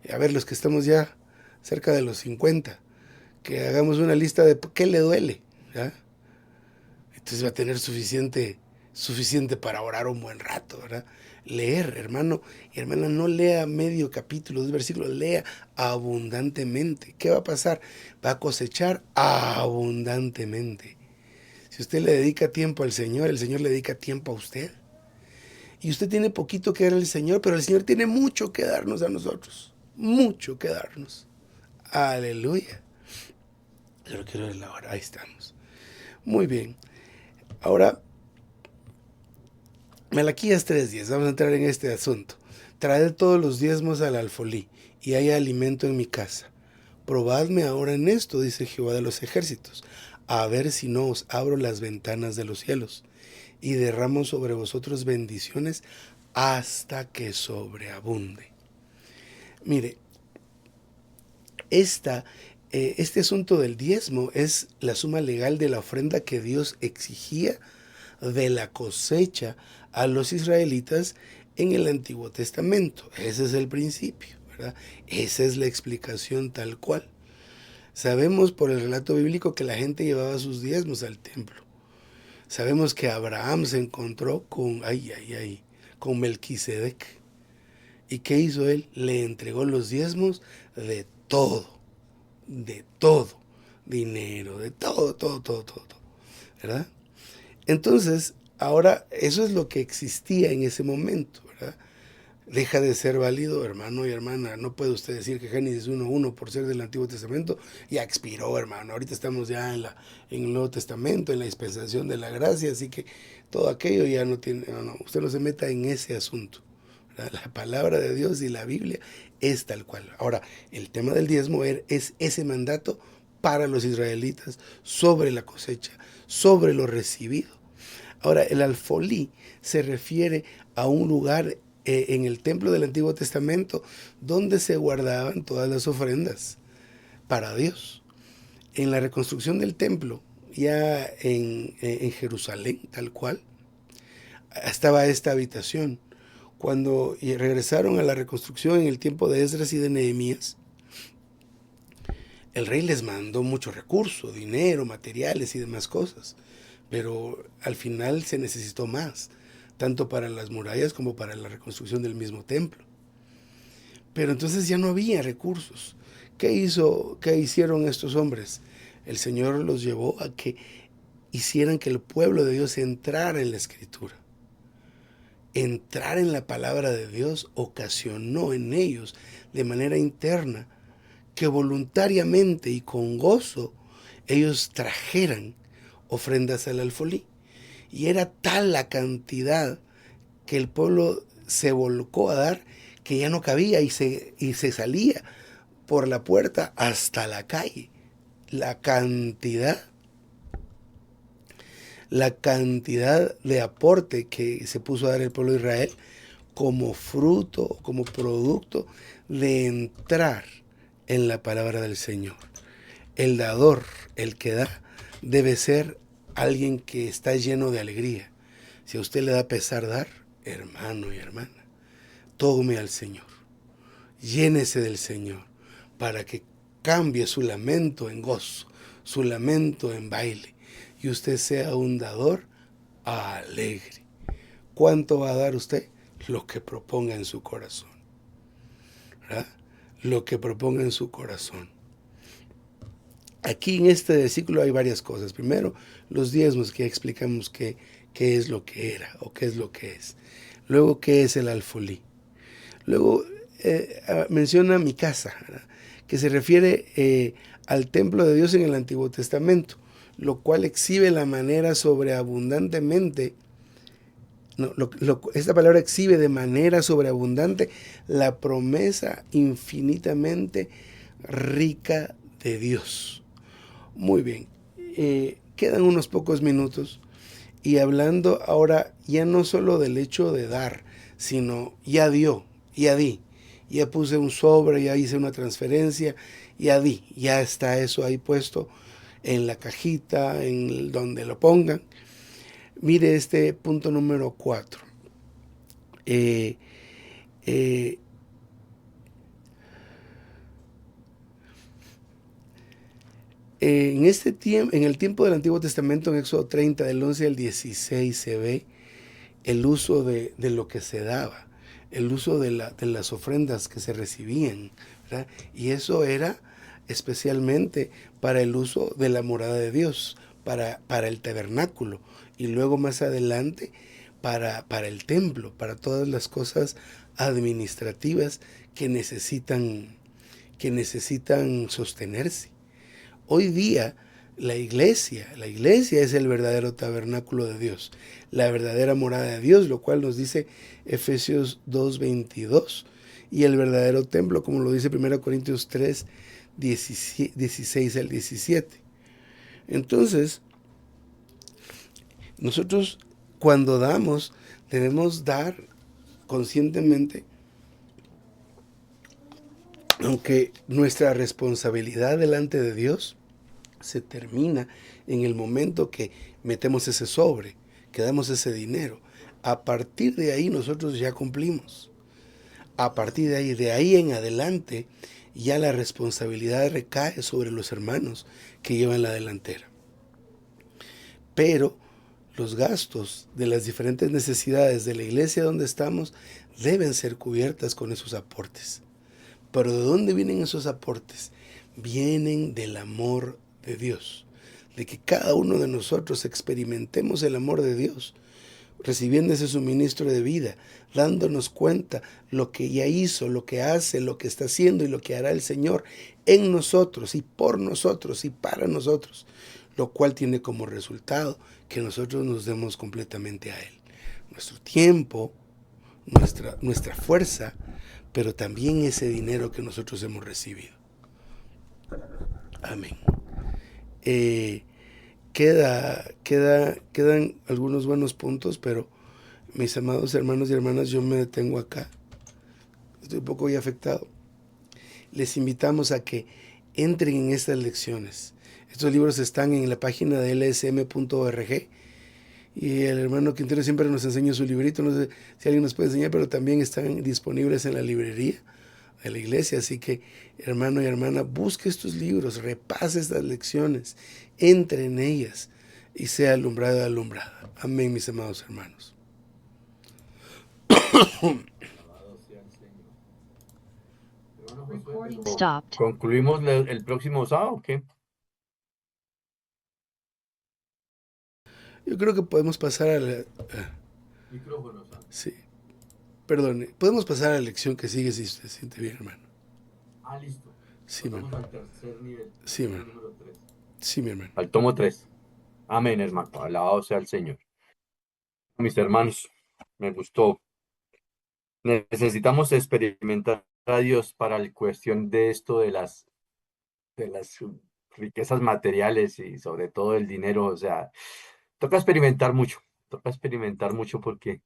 a ver, los que estamos ya cerca de los 50, que hagamos una lista de qué le duele, ¿ya? Entonces va a tener suficiente para orar un buen rato, ¿verdad? Leer, hermano y hermana, no lea medio capítulo, 2 versículos, lea abundantemente. ¿Qué va a pasar? Va a cosechar abundantemente. Si usted le dedica tiempo al Señor, el Señor le dedica tiempo a usted. Y usted tiene poquito que dar al Señor, pero el Señor tiene mucho que darnos a nosotros. Mucho que darnos. Aleluya. Pero quiero ver la hora. Ahí estamos. Muy bien. Ahora, Malaquías 3:10. Vamos a entrar en este asunto. Traed todos los diezmos al alfolí, y haya alimento en mi casa. Probadme ahora en esto, dice Jehová de los ejércitos, a ver si no os abro las ventanas de los cielos, y derramo sobre vosotros bendiciones hasta que sobreabunde. Mire, este asunto del diezmo es la suma legal de la ofrenda que Dios exigía de la cosecha a los israelitas en el Antiguo Testamento. Ese es el principio, ¿verdad? Esa es la explicación tal cual. Sabemos por el relato bíblico que la gente llevaba sus diezmos al templo. Sabemos que Abraham se encontró con Melquisedec. ¿Y qué hizo él? Le entregó los diezmos de todo, dinero, de todo, ¿verdad? Entonces, ahora eso es lo que existía en ese momento, ¿verdad? Deja de ser válido, hermano y hermana. No puede usted decir que Génesis 1:1, por ser del Antiguo Testamento, ya expiró, hermano. Ahorita estamos ya en el Nuevo Testamento, en la dispensación de la gracia, así que todo aquello ya no tiene, usted no se meta en ese asunto, ¿verdad? La palabra de Dios y la Biblia es tal cual. Ahora, el tema del diezmo es ese mandato para los israelitas sobre la cosecha, sobre lo recibido. Ahora, el alfolí se refiere a un lugar en el templo del Antiguo Testamento donde se guardaban todas las ofrendas para Dios. En la reconstrucción del templo, ya en Jerusalén, tal cual, estaba esta habitación. Cuando regresaron a la reconstrucción en el tiempo de Esdras y de Nehemías, el rey les mandó mucho recurso, dinero, materiales y demás cosas, pero al final se necesitó más, tanto para las murallas como para la reconstrucción del mismo templo. Pero entonces ya no había recursos. ¿Qué hicieron estos hombres? El Señor los llevó a que hicieran que el pueblo de Dios entrara en la Escritura. Entrar en la palabra de Dios ocasionó en ellos de manera interna que voluntariamente y con gozo ellos trajeran ofrendas al alfolí. Y era tal la cantidad que el pueblo se volcó a dar que ya no cabía y se salía por la puerta hasta la calle. La cantidad de aporte que se puso a dar el pueblo de Israel como fruto, como producto de entrar en la palabra del Señor. El dador, el que da, debe ser alguien que está lleno de alegría. Si a usted le da pesar dar, hermano y hermana, tome al Señor, llénese del Señor, para que cambie su lamento en gozo, su lamento en baile, y usted sea un dador alegre. ¿Cuánto va a dar usted? Lo que proponga en su corazón, ¿verdad? Lo que proponga en su corazón. Aquí en este versículo hay varias cosas. Primero, los diezmos, que explicamos qué es lo que era o qué es lo que es. Luego, qué es el alfolí. Luego menciona mi casa, ¿verdad?, que se refiere al templo de Dios en el Antiguo Testamento, lo cual exhibe la manera sobreabundantemente, esta palabra exhibe de manera sobreabundante la promesa infinitamente rica de Dios. Muy bien, quedan unos pocos minutos y hablando ahora ya no solo del hecho de dar, sino ya dio, ya di, ya puse un sobre, ya hice una transferencia, ya di, ya está eso ahí puesto en la cajita, en donde lo pongan. Mire este punto número 4. En el tiempo del Antiguo Testamento, en Éxodo 30, del 11 al 16, se ve el uso de lo que se daba, el uso de las ofrendas que se recibían, ¿verdad? Y eso era especialmente para el uso de la morada de Dios, para el tabernáculo, y luego más adelante para el templo, para todas las cosas administrativas que necesitan sostenerse. Hoy día la iglesia es el verdadero tabernáculo de Dios, la verdadera morada de Dios, lo cual nos dice Efesios 2:22, y el verdadero templo, como lo dice 1 Corintios 3, 16 al 17. Entonces, nosotros cuando damos, debemos dar conscientemente, aunque nuestra responsabilidad delante de Dios se termina en el momento que metemos ese sobre, que damos ese dinero. A partir de ahí nosotros ya cumplimos. A partir de ahí en adelante, ya la responsabilidad recae sobre los hermanos que llevan la delantera. Pero los gastos de las diferentes necesidades de la iglesia donde estamos deben ser cubiertas con esos aportes. ¿Pero de dónde vienen esos aportes? Vienen del amor de Dios, de que cada uno de nosotros experimentemos el amor de Dios, recibiendo ese suministro de vida, dándonos cuenta lo que ya hizo, lo que hace, lo que está haciendo y lo que hará el Señor en nosotros y por nosotros y para nosotros, lo cual tiene como resultado que nosotros nos demos completamente a Él. Nuestro tiempo, nuestra fuerza, pero también ese dinero que nosotros hemos recibido. Amén. Quedan algunos buenos puntos, pero mis amados hermanos y hermanas, yo me detengo acá. Estoy un poco ya afectado. Les invitamos a que entren en estas lecciones. Estos libros están en la página de lsm.org y el hermano Quintero siempre nos enseña su librito, no sé si alguien nos puede enseñar, pero también están disponibles en la librería de la iglesia, así que hermano y hermana, busque estos libros, repase estas lecciones, entre en ellas y sea alumbrado y alumbrada. Amén, mis amados hermanos. Alabado sea el Señor. Hermano Josué, Stopped. ¿concluimos el próximo sábado o qué? Yo creo que podemos pasar a la... Micrófono, Santo. sí, perdone, podemos pasar a la lección que sigue si usted se siente bien, hermano. Listo. Sí, Pasamos hermano. al tercer nivel. Sí, hermano. Número 3. Sí, mi hermano. Al tomo 3. Amén, hermano. Alabado sea el Señor. Mis hermanos, me gustó. Necesitamos experimentar a Dios para la cuestión de esto de las riquezas materiales y sobre todo el dinero. O sea, toca experimentar mucho porque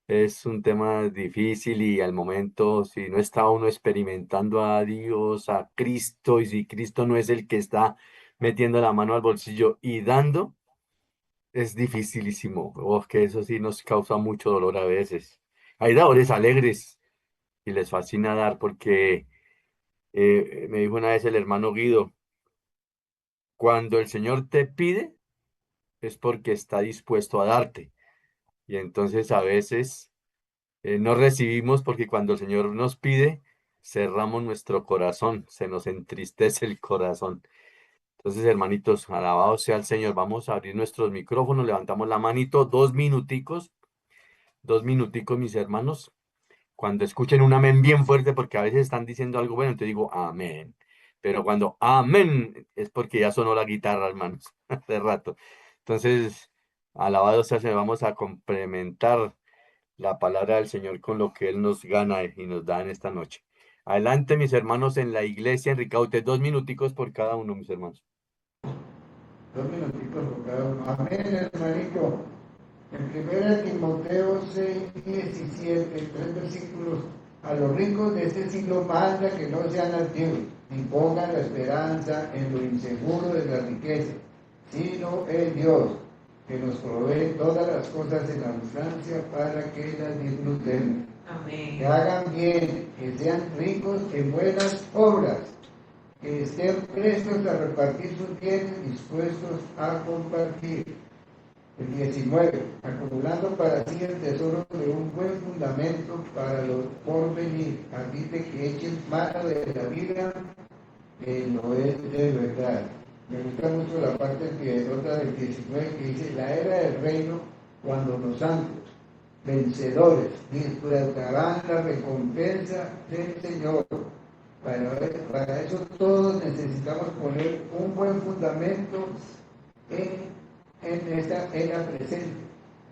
es un tema difícil y al momento, si no está uno experimentando a Dios, a Cristo, y si Cristo no es el que está metiendo la mano al bolsillo y dando, es dificilísimo. Que eso sí nos causa mucho dolor a veces. Hay dadores alegres y les fascina dar porque me dijo una vez el hermano Guido, cuando el Señor te pide es porque está dispuesto a darte. Y entonces a veces no recibimos porque cuando el Señor nos pide, cerramos nuestro corazón, se nos entristece el corazón. Entonces, hermanitos, alabado sea el Señor. Vamos a abrir nuestros micrófonos, levantamos la manito, 2 minuticos, mis hermanos. Cuando escuchen un amén bien fuerte, porque a veces están diciendo algo bueno, te digo amén. Pero cuando amén es porque ya sonó la guitarra, hermanos, hace rato. Entonces, alabado sea el Señor, vamos a complementar la palabra del Señor con lo que Él nos gana y nos da en esta noche. Adelante, mis hermanos, en la iglesia, en Ricaute, 2 minuticos por cada uno, mis hermanos. 2 minutitos por cada uno. Amén, hermanito. En 1 Timoteo 6:17, 3 versículos. A los ricos de este siglo manda que no sean altivos, ni pongan la esperanza en lo inseguro de la riqueza, sino en Dios, que nos provee todas las cosas en abundancia para que las disfrutemos. Amén. Que hagan bien, que sean ricos en buenas obras, que estén prestos a repartir sus bienes, dispuestos a compartir. El 19, acumulando para sí el tesoro de un buen fundamento para los porvenir, a fin de que echen mano de la vida que no es de verdad. Me gusta mucho la parte del 19 que dice, la era del reino, cuando los santos, vencedores, disfrutarán la recompensa del Señor. Para eso todos necesitamos poner un buen fundamento en la presente,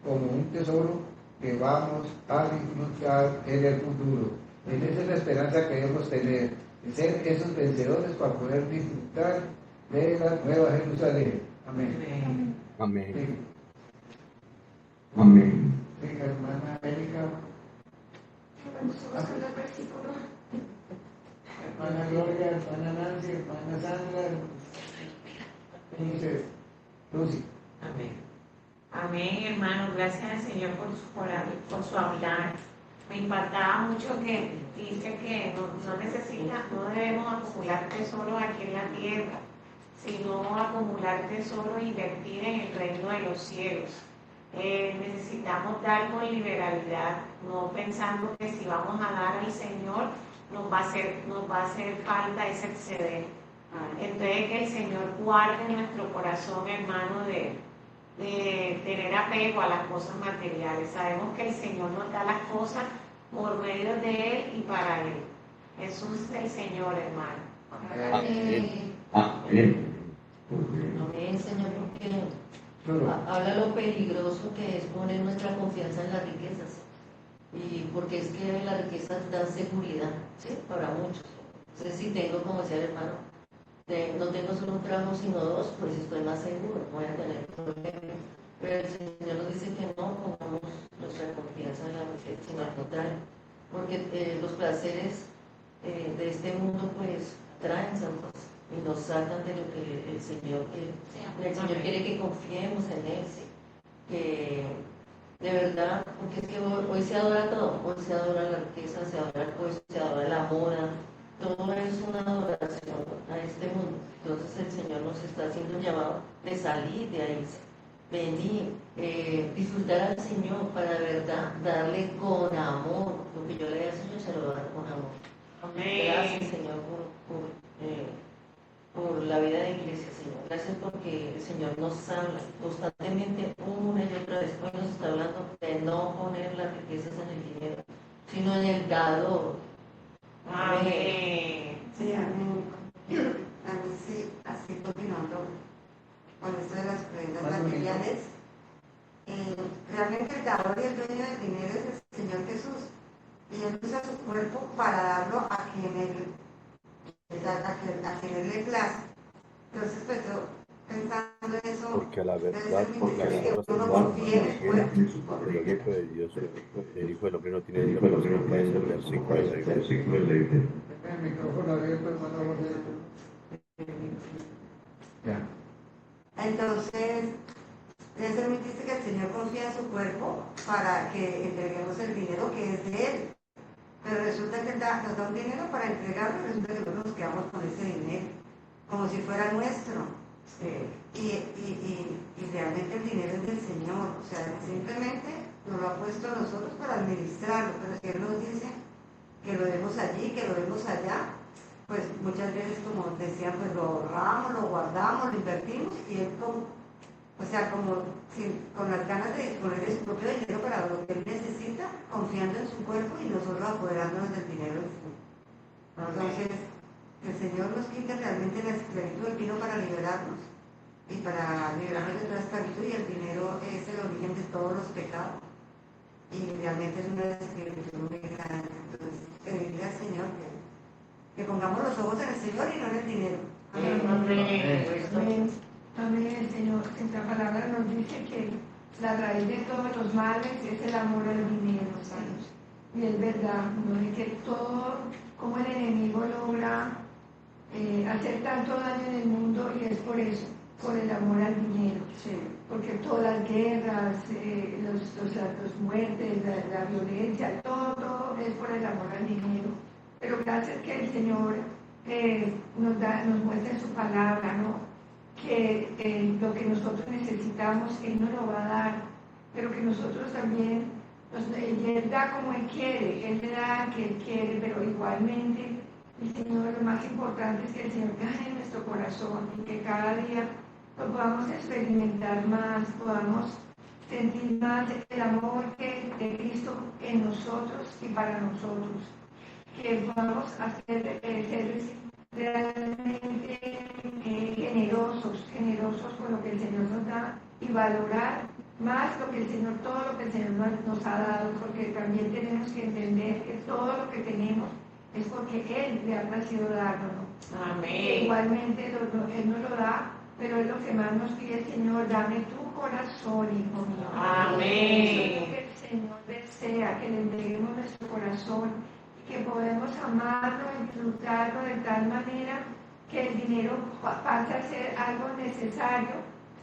como un tesoro que vamos a disfrutar en el futuro. Esa es la esperanza que debemos tener, de ser esos vencedores para poder disfrutar de la nueva Jerusalén. Amén. Amén. Sí. Amén. Sí, hermana Erika. Hermana Gloria, hermana Nancy, hermana Sandra. Dice Lucy. Amén. Amén, hermano. Gracias al Señor por su hablar. Me impactaba mucho que dice que no debemos acumular tesoros aquí en la tierra, sino acumular tesoros e invertir en el reino de los cielos. Necesitamos dar con liberalidad, no pensando que si vamos a dar al Señor nos va a hacer falta ese exceder. Entonces que el Señor guarde nuestro corazón, hermano, de tener apego a las cosas materiales. Sabemos que el Señor nos da las cosas por medio de Él y para Él. Jesús es el Señor, hermano. Amén. Amén. Amén, Señor, porque habla lo peligroso que es poner nuestra confianza en las riquezas. Y porque es que las riquezas dan seguridad, ¿sí? Para muchos. Entonces, si tengo, como decía el hermano, no tengo solo un trabajo, sino dos, pues estoy más seguro, voy a tener problemas. Pero el Señor nos dice que no pongamos nuestra confianza en la riqueza, sino al contrario. Porque los placeres de este mundo, pues traen santos y nos sacan de lo que el Señor quiere que confiemos en Él, ¿sí? Que de verdad, porque es que hoy se adora todo, hoy se adora la riqueza, hoy se adora la moda, todo es una adoración a este mundo. Entonces el Señor nos está haciendo un llamado de salir de ahí, venir, disfrutar al Señor para de verdad darle con amor. Lo que yo le dé al Señor se lo va a dar con amor. Gracias, Señor, por la vida de iglesia, Señor. Gracias porque el Señor nos habla constantemente, una y otra vez. Hoy nos está hablando de no poner las riquezas en el dinero, sino en el dador. Amén. Sí, amén. A mí sí, así continuando con esto de las prendas materiales. Realmente el dador y el dueño del dinero es el Señor Jesús. Y Él usa su cuerpo para darlo a quien Él le place. Entonces, pues yo pensando en eso, Porque la debe verdad, ser muy porque las difícil que cosas uno no confíe en el cuerpo. el Hijo de Dios, el Hijo del Hombre no tiene dinero, pero no puede ser versículo de El micrófono abierto, hermano José. Ya. Entonces, debe ser muy triste que el Señor confía en su cuerpo para que entreguemos el dinero que es de Él. Pero resulta que nos da un dinero para entregarlo y resulta que nosotros nos quedamos con ese dinero, como si fuera nuestro. Y realmente el dinero es del Señor, o sea, simplemente nos lo ha puesto a nosotros para administrarlo, pero si Él nos dice que lo demos allí, que lo demos allá, pues muchas veces, como decían, pues lo ahorramos, lo guardamos, lo invertimos y Él con las ganas de disponer de su propio dinero para lo que Él necesita, confiando en su cuerpo y nosotros apoderándonos del dinero. Entonces, que el Señor nos quite realmente la esclavitud. Él vino para liberarnos y para liberarnos de la esclavitud, y el dinero es el origen de todos los pecados y realmente es una esclavitud muy grande. Entonces, pedirle al Señor que pongamos los ojos en el Señor y no en el dinero. Amén. Amén, Señor. Esta palabra nos dice que la raíz de todos los males es el amor al dinero, Señor. Y es verdad, ¿no? De que todo, como el enemigo logra hacer tanto daño en el mundo, y es por eso, por el amor al dinero. Sí. Porque todas las guerras, las muertes, la violencia, todo es por el amor al dinero. Pero gracias que el Señor nos muestra en su palabra, ¿no? Que lo que nosotros necesitamos, Él nos lo va a dar, pero que nosotros también, Él da como Él quiere, Él le da que Él quiere, pero igualmente el Señor, lo más importante es que el Señor gane nuestro corazón y que cada día lo podamos experimentar más, podamos sentir más el amor de Cristo en nosotros y para nosotros, que podamos ser realmente generosos con lo que el Señor nos da y valorar más lo que el Señor, todo lo que el Señor nos ha dado, porque también tenemos que entender que todo lo que tenemos es porque Él le ha placido darnos. Amén. Igualmente Él nos lo da, pero es lo que más nos pide: Señor, dame tu corazón, hijo mío. Amén. Eso es lo que el Señor desea, que le entreguemos nuestro corazón, que podemos amarlo y disfrutarlo de tal manera que el dinero pase a ser algo necesario,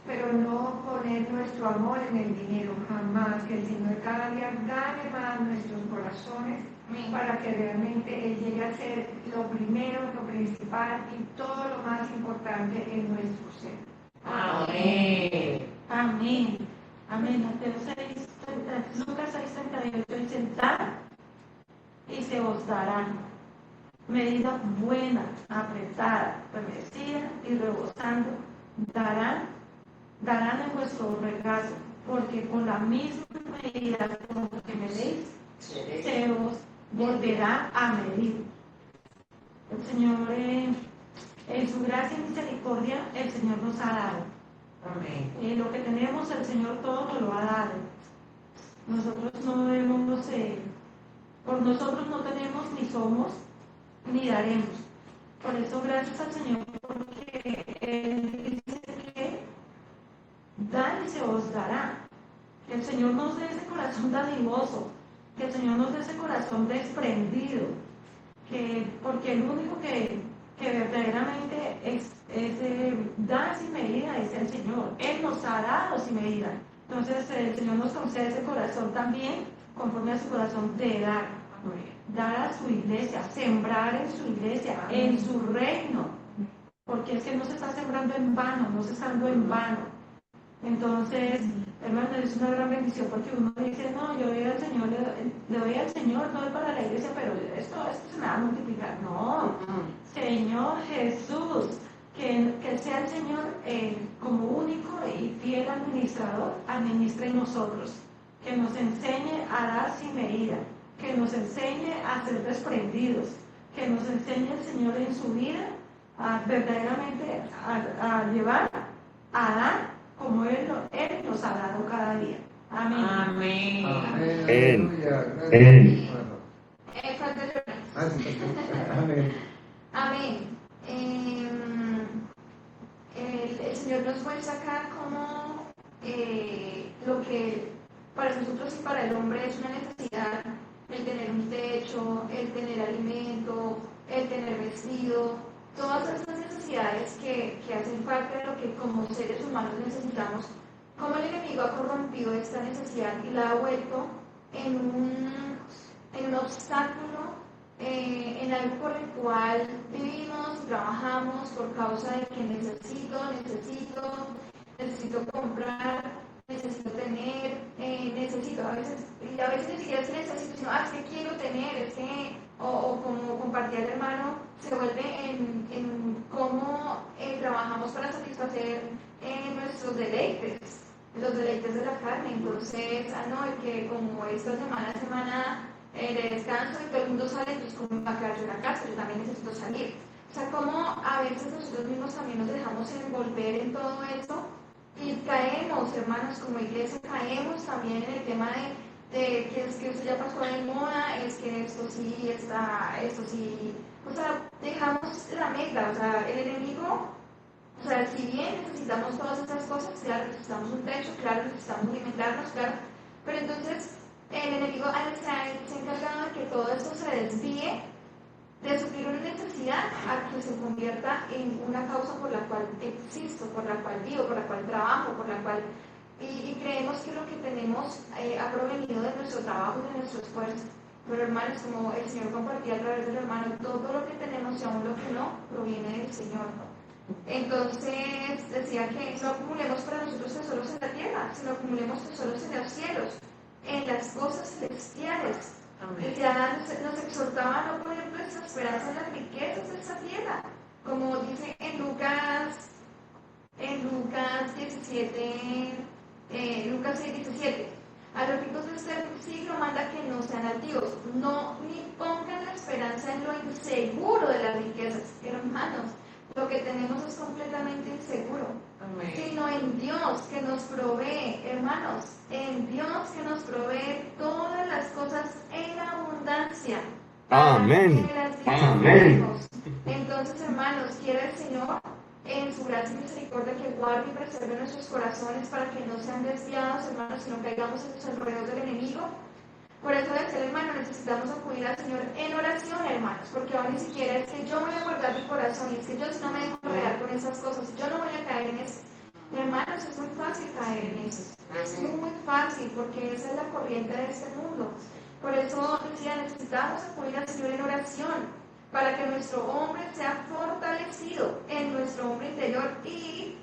pero no poner nuestro amor en el dinero, jamás. Que el Señor cada día gane más nuestros corazones para que realmente Él llegue a ser lo primero, lo principal y todo lo más importante en nuestro ser. Amén. Amén. Amén. Lucas 6:38, y sentar y se os dará medida buena, apretada, remecida y rebosando, darán en vuestro regazo, porque con la misma medida con que medéis, se os volverá a medir. El Señor, en su gracia y misericordia, el Señor nos ha dado. Amén. Lo que tenemos, el Señor todo nos lo ha dado. Nosotros no debemos, por nosotros no tenemos, ni somos, ni daremos. Por eso, gracias al Señor, porque Él dice que da y se os dará. Que el Señor nos dé ese corazón dadivoso, que el Señor nos dé ese corazón desprendido, porque el único que verdaderamente da sin medida es el Señor. Él nos ha dado sin medida. Entonces el Señor nos concede ese corazón también, conforme a su corazón de dar a su iglesia, sembrar en su iglesia, en su reino, porque es que no se está sembrando en vano, no se está dando en vano. Entonces, hermano, es una gran bendición porque uno dice, no, yo doy al Señor, le doy al Señor, no es para la iglesia, pero esto se me va a multiplicar. No, Señor Jesús, que sea el Señor como único y fiel administrador, administre en nosotros, que nos enseñe a dar sin medida, que nos enseñe a ser desprendidos, que nos enseñe el Señor en su vida a verdaderamente a llevar, a dar como Él nos ha dado cada día. Amén. Amén. Amén. Amén. Amén. Amén. El Señor nos muestra acá cómo lo que para nosotros y para el hombre es una necesidad, el tener un techo, el tener alimento, el tener vestido, todas esas necesidades que hacen parte de lo que como seres humanos necesitamos, cómo el enemigo ha corrompido esta necesidad y la ha vuelto en un obstáculo, en algo por el cual vivimos, trabajamos por causa de que necesito comprar, necesito tener, a veces ni siquiera es que necesito, sino es que quiero tener, es que, o como compartía el hermano, se vuelve en cómo trabajamos para satisfacer nuestros deleites, los deleites de la carne. Entonces, el que como esta semana de descanso y todo el mundo sale, entonces como va a quedar yo en la casa, yo también necesito salir. O sea, como a veces nosotros mismos también nos dejamos envolver en todo esto y caemos, hermanos, como iglesia, caemos también en el tema de que es que esto ya pasó de moda, es que esto sí, o sea, dejamos la meta, o sea, el enemigo, o sea, si bien necesitamos todas estas cosas, claro, necesitamos un techo, claro, necesitamos alimentarnos, claro, pero entonces el enemigo se ha encargado de que todo esto se desvíe de suplir una necesidad a que se convierta en una causa por la cual existo, por la cual vivo, por la cual trabajo, por la cual... Y creemos que lo que tenemos ha provenido de nuestro trabajo y de nuestro esfuerzo. Pero hermanos, como el Señor compartía a través del hermano, todo lo que tenemos y aún lo que no, proviene del Señor. Entonces decía que no acumulemos para nosotros tesoros en la tierra, sino acumulemos tesoros en los cielos, en las cosas celestiales. Ya nos exhortaba a no poner nuestra esperanza en las riquezas de esta tierra, como dice en Lucas 17, Lucas 6:17. A los ricos de este siglo manda que no sean altivos, ni pongan la esperanza en lo inseguro de las riquezas. Hermanos, lo que tenemos es completamente inseguro, sino en Dios que nos provee, hermanos, en Dios que nos provee todas las cosas en abundancia. Amén. Amén. Entonces, hermanos, quiera el Señor en su gracia y misericordia que guarde y preserve nuestros corazones para que no sean desviados, hermanos, sino caigamos en los enredos del enemigo. Por eso, hermano, necesitamos acudir al Señor en oración, hermanos, porque ahora ni siquiera es que yo voy a guardar mi corazón, y es que yo si no me dejo rodear con esas cosas, yo no voy a caer en eso. Hermanos, es muy fácil caer en eso. Es muy fácil, porque esa es la corriente de este mundo. Por eso decía, necesitamos acudir al Señor en oración, para que nuestro hombre sea fortalecido en nuestro hombre interior y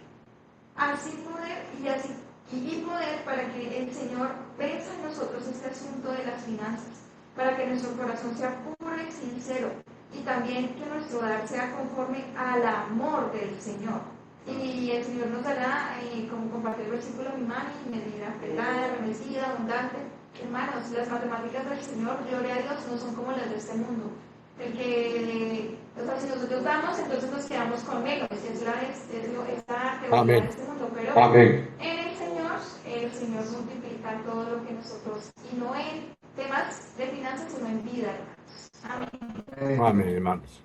poder para que el Señor venza en nosotros este asunto de las finanzas, para que nuestro corazón sea puro y sincero, y también que nuestro dar sea conforme al amor del Señor. Y el Señor nos dará, como compartió el versículo, mi mano y medida apretada, remecida, abundante. Hermanos, las matemáticas del Señor, gloria a Dios, no son como las de este mundo. Si nosotros damos, entonces nos quedamos con menos. Eso es esta teoría de este mundo. Pero en el Señor multiplica todo lo que nosotros, y no en temas de finanzas, sino en vida, hermanos. Amén. Amén, hermanos.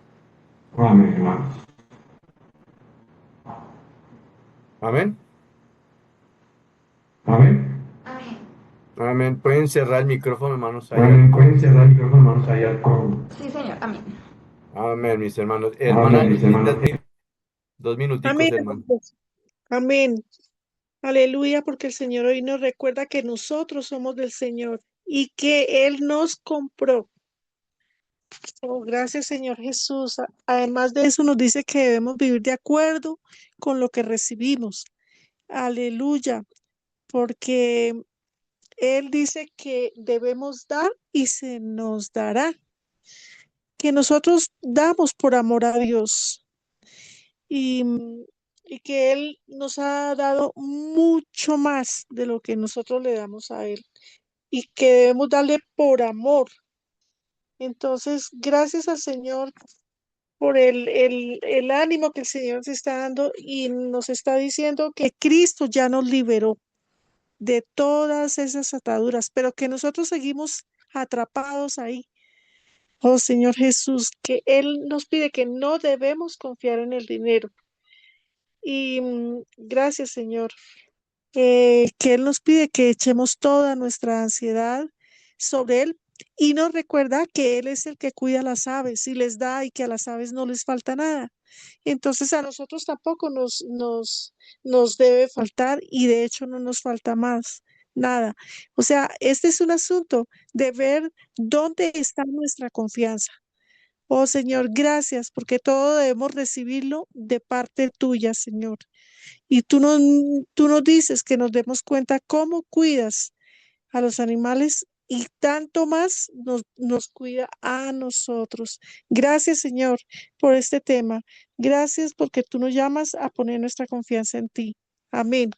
Amén, hermanos. Amén. Amén. Amén. Amén. Pueden cerrar el micrófono, hermanos. Amén. Pueden cerrar el micrófono, hermanos, allá con... Sí, Señor. Amén. Amén, mis hermanos. Hermana, Amén, mis hermanos. 2 minuticos, Amén. hermano. Amén. Aleluya, porque el Señor hoy nos recuerda que nosotros somos del Señor y que Él nos compró. Oh, gracias, Señor Jesús. Además de eso, nos dice que debemos vivir de acuerdo con lo que recibimos. Aleluya, porque Él dice que debemos dar y se nos dará, que nosotros damos por amor a Dios y, y que Él nos ha dado mucho más de lo que nosotros le damos a Él y que debemos darle por amor. Entonces, gracias al Señor por el ánimo que el Señor nos está dando y nos está diciendo que Cristo ya nos liberó de todas esas ataduras, pero que nosotros seguimos atrapados ahí. Oh Señor Jesús, que Él nos pide que no debemos confiar en el dinero. Y gracias, Señor, que Él nos pide que echemos toda nuestra ansiedad sobre Él y nos recuerda que Él es el que cuida a las aves y les da y que a las aves no les falta nada. Entonces a nosotros tampoco nos debe faltar y de hecho no nos falta más. Nada. O sea, este es un asunto de ver dónde está nuestra confianza. Oh Señor, gracias porque todo debemos recibirlo de parte tuya, Señor. Y tú nos dices que nos demos cuenta cómo cuidas a los animales y tanto más nos cuida a nosotros. Gracias, Señor, por este tema. Gracias porque tú nos llamas a poner nuestra confianza en ti. Amén.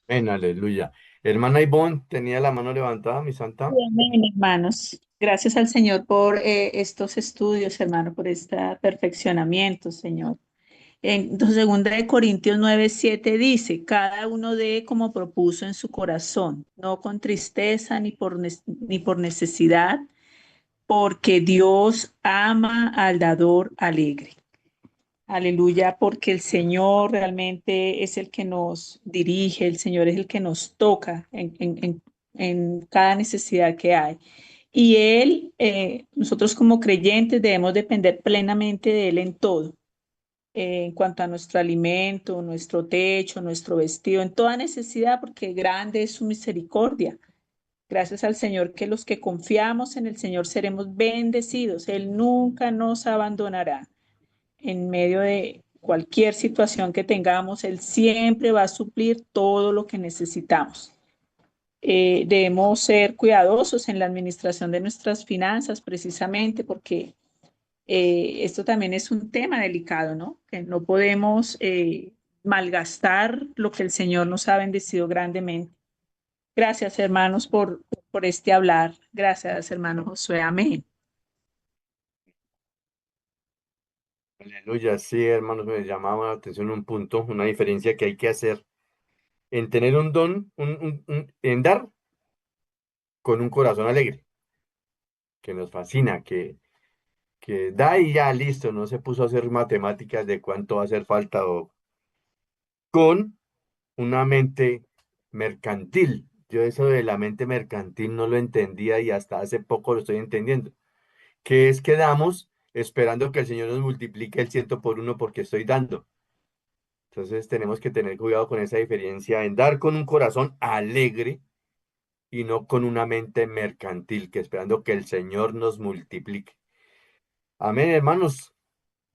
Amén, aleluya. Hermana Ivonne, tenía la mano levantada, mi santa. Amén, hermanos. Gracias al Señor por estos estudios, hermano, por este perfeccionamiento, Señor. En 2 Corintios 9:7 dice, cada uno dé como propuso en su corazón, no con tristeza ni por necesidad, porque Dios ama al dador alegre. Aleluya, porque el Señor realmente es el que nos dirige, el Señor es el que nos toca en cada necesidad que hay. Y Él, nosotros como creyentes debemos depender plenamente de Él en todo, en cuanto a nuestro alimento, nuestro techo, nuestro vestido, en toda necesidad, porque grande es su misericordia. Gracias al Señor que los que confiamos en el Señor seremos bendecidos. Él nunca nos abandonará en medio de cualquier situación que tengamos. Él siempre va a suplir todo lo que necesitamos. Debemos ser cuidadosos en la administración de nuestras finanzas, precisamente porque esto también es un tema delicado, ¿no? Que no podemos malgastar lo que el Señor nos ha bendecido grandemente. Gracias, hermanos, por este hablar. Gracias, hermano Josué. Amén. Aleluya, sí, hermanos, me llamaba la atención un punto, una diferencia que hay que hacer en tener un don, en dar con un corazón alegre, que nos fascina, que da y ya listo, no se puso a hacer matemáticas de cuánto va a hacer falta o con una mente mercantil. Yo eso de la mente mercantil no lo entendía y hasta hace poco lo estoy entendiendo. Que es que damos esperando que el Señor nos multiplique el 100 por 1 porque estoy dando. Entonces tenemos que tener cuidado con esa diferencia en dar con un corazón alegre y no con una mente mercantil, que esperando que el Señor nos multiplique. Amén, hermanos.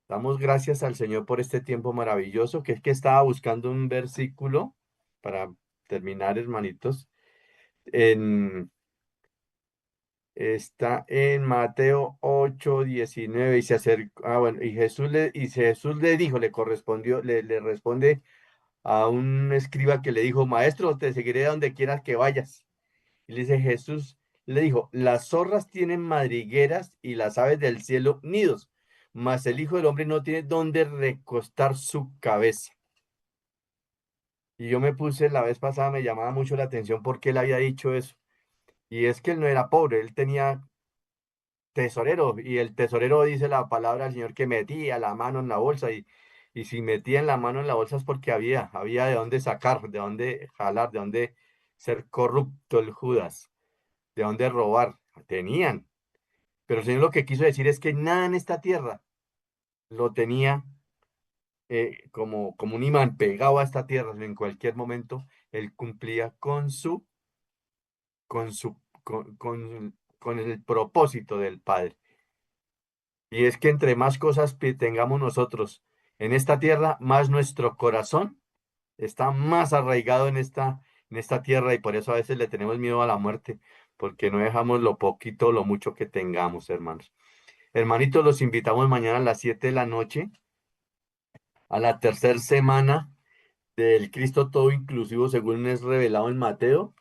Damos gracias al Señor por este tiempo maravilloso, que es que estaba buscando un versículo para terminar, hermanitos. Está en Mateo 8:19 y se acercó, bueno, y Jesús le dijo, le correspondió, le responde a un escriba que le dijo, maestro, te seguiré donde quieras que vayas. Y le dice Jesús, le dijo, las zorras tienen madrigueras y las aves del cielo nidos, mas el Hijo del Hombre no tiene donde recostar su cabeza. Y yo me puse, la vez pasada me llamaba mucho la atención porque él había dicho eso. Y es que él no era pobre, él tenía tesorero, y el tesorero dice la palabra del Señor que metía la mano en la bolsa, y si metía en la mano en la bolsa es porque había de dónde sacar, de dónde jalar, de dónde ser corrupto el Judas, de dónde robar, tenían. Pero el Señor lo que quiso decir es que nada en esta tierra lo tenía como un imán pegado a esta tierra, en cualquier momento Él cumplía con el propósito del Padre. Y es que entre más cosas tengamos nosotros en esta tierra, más nuestro corazón está más arraigado en esta tierra, y por eso a veces le tenemos miedo a la muerte, porque no dejamos lo poquito, lo mucho que tengamos, hermanos. Hermanitos, los invitamos mañana a las 7 de la noche a la tercera semana del Cristo todo inclusivo según es revelado en Mateo.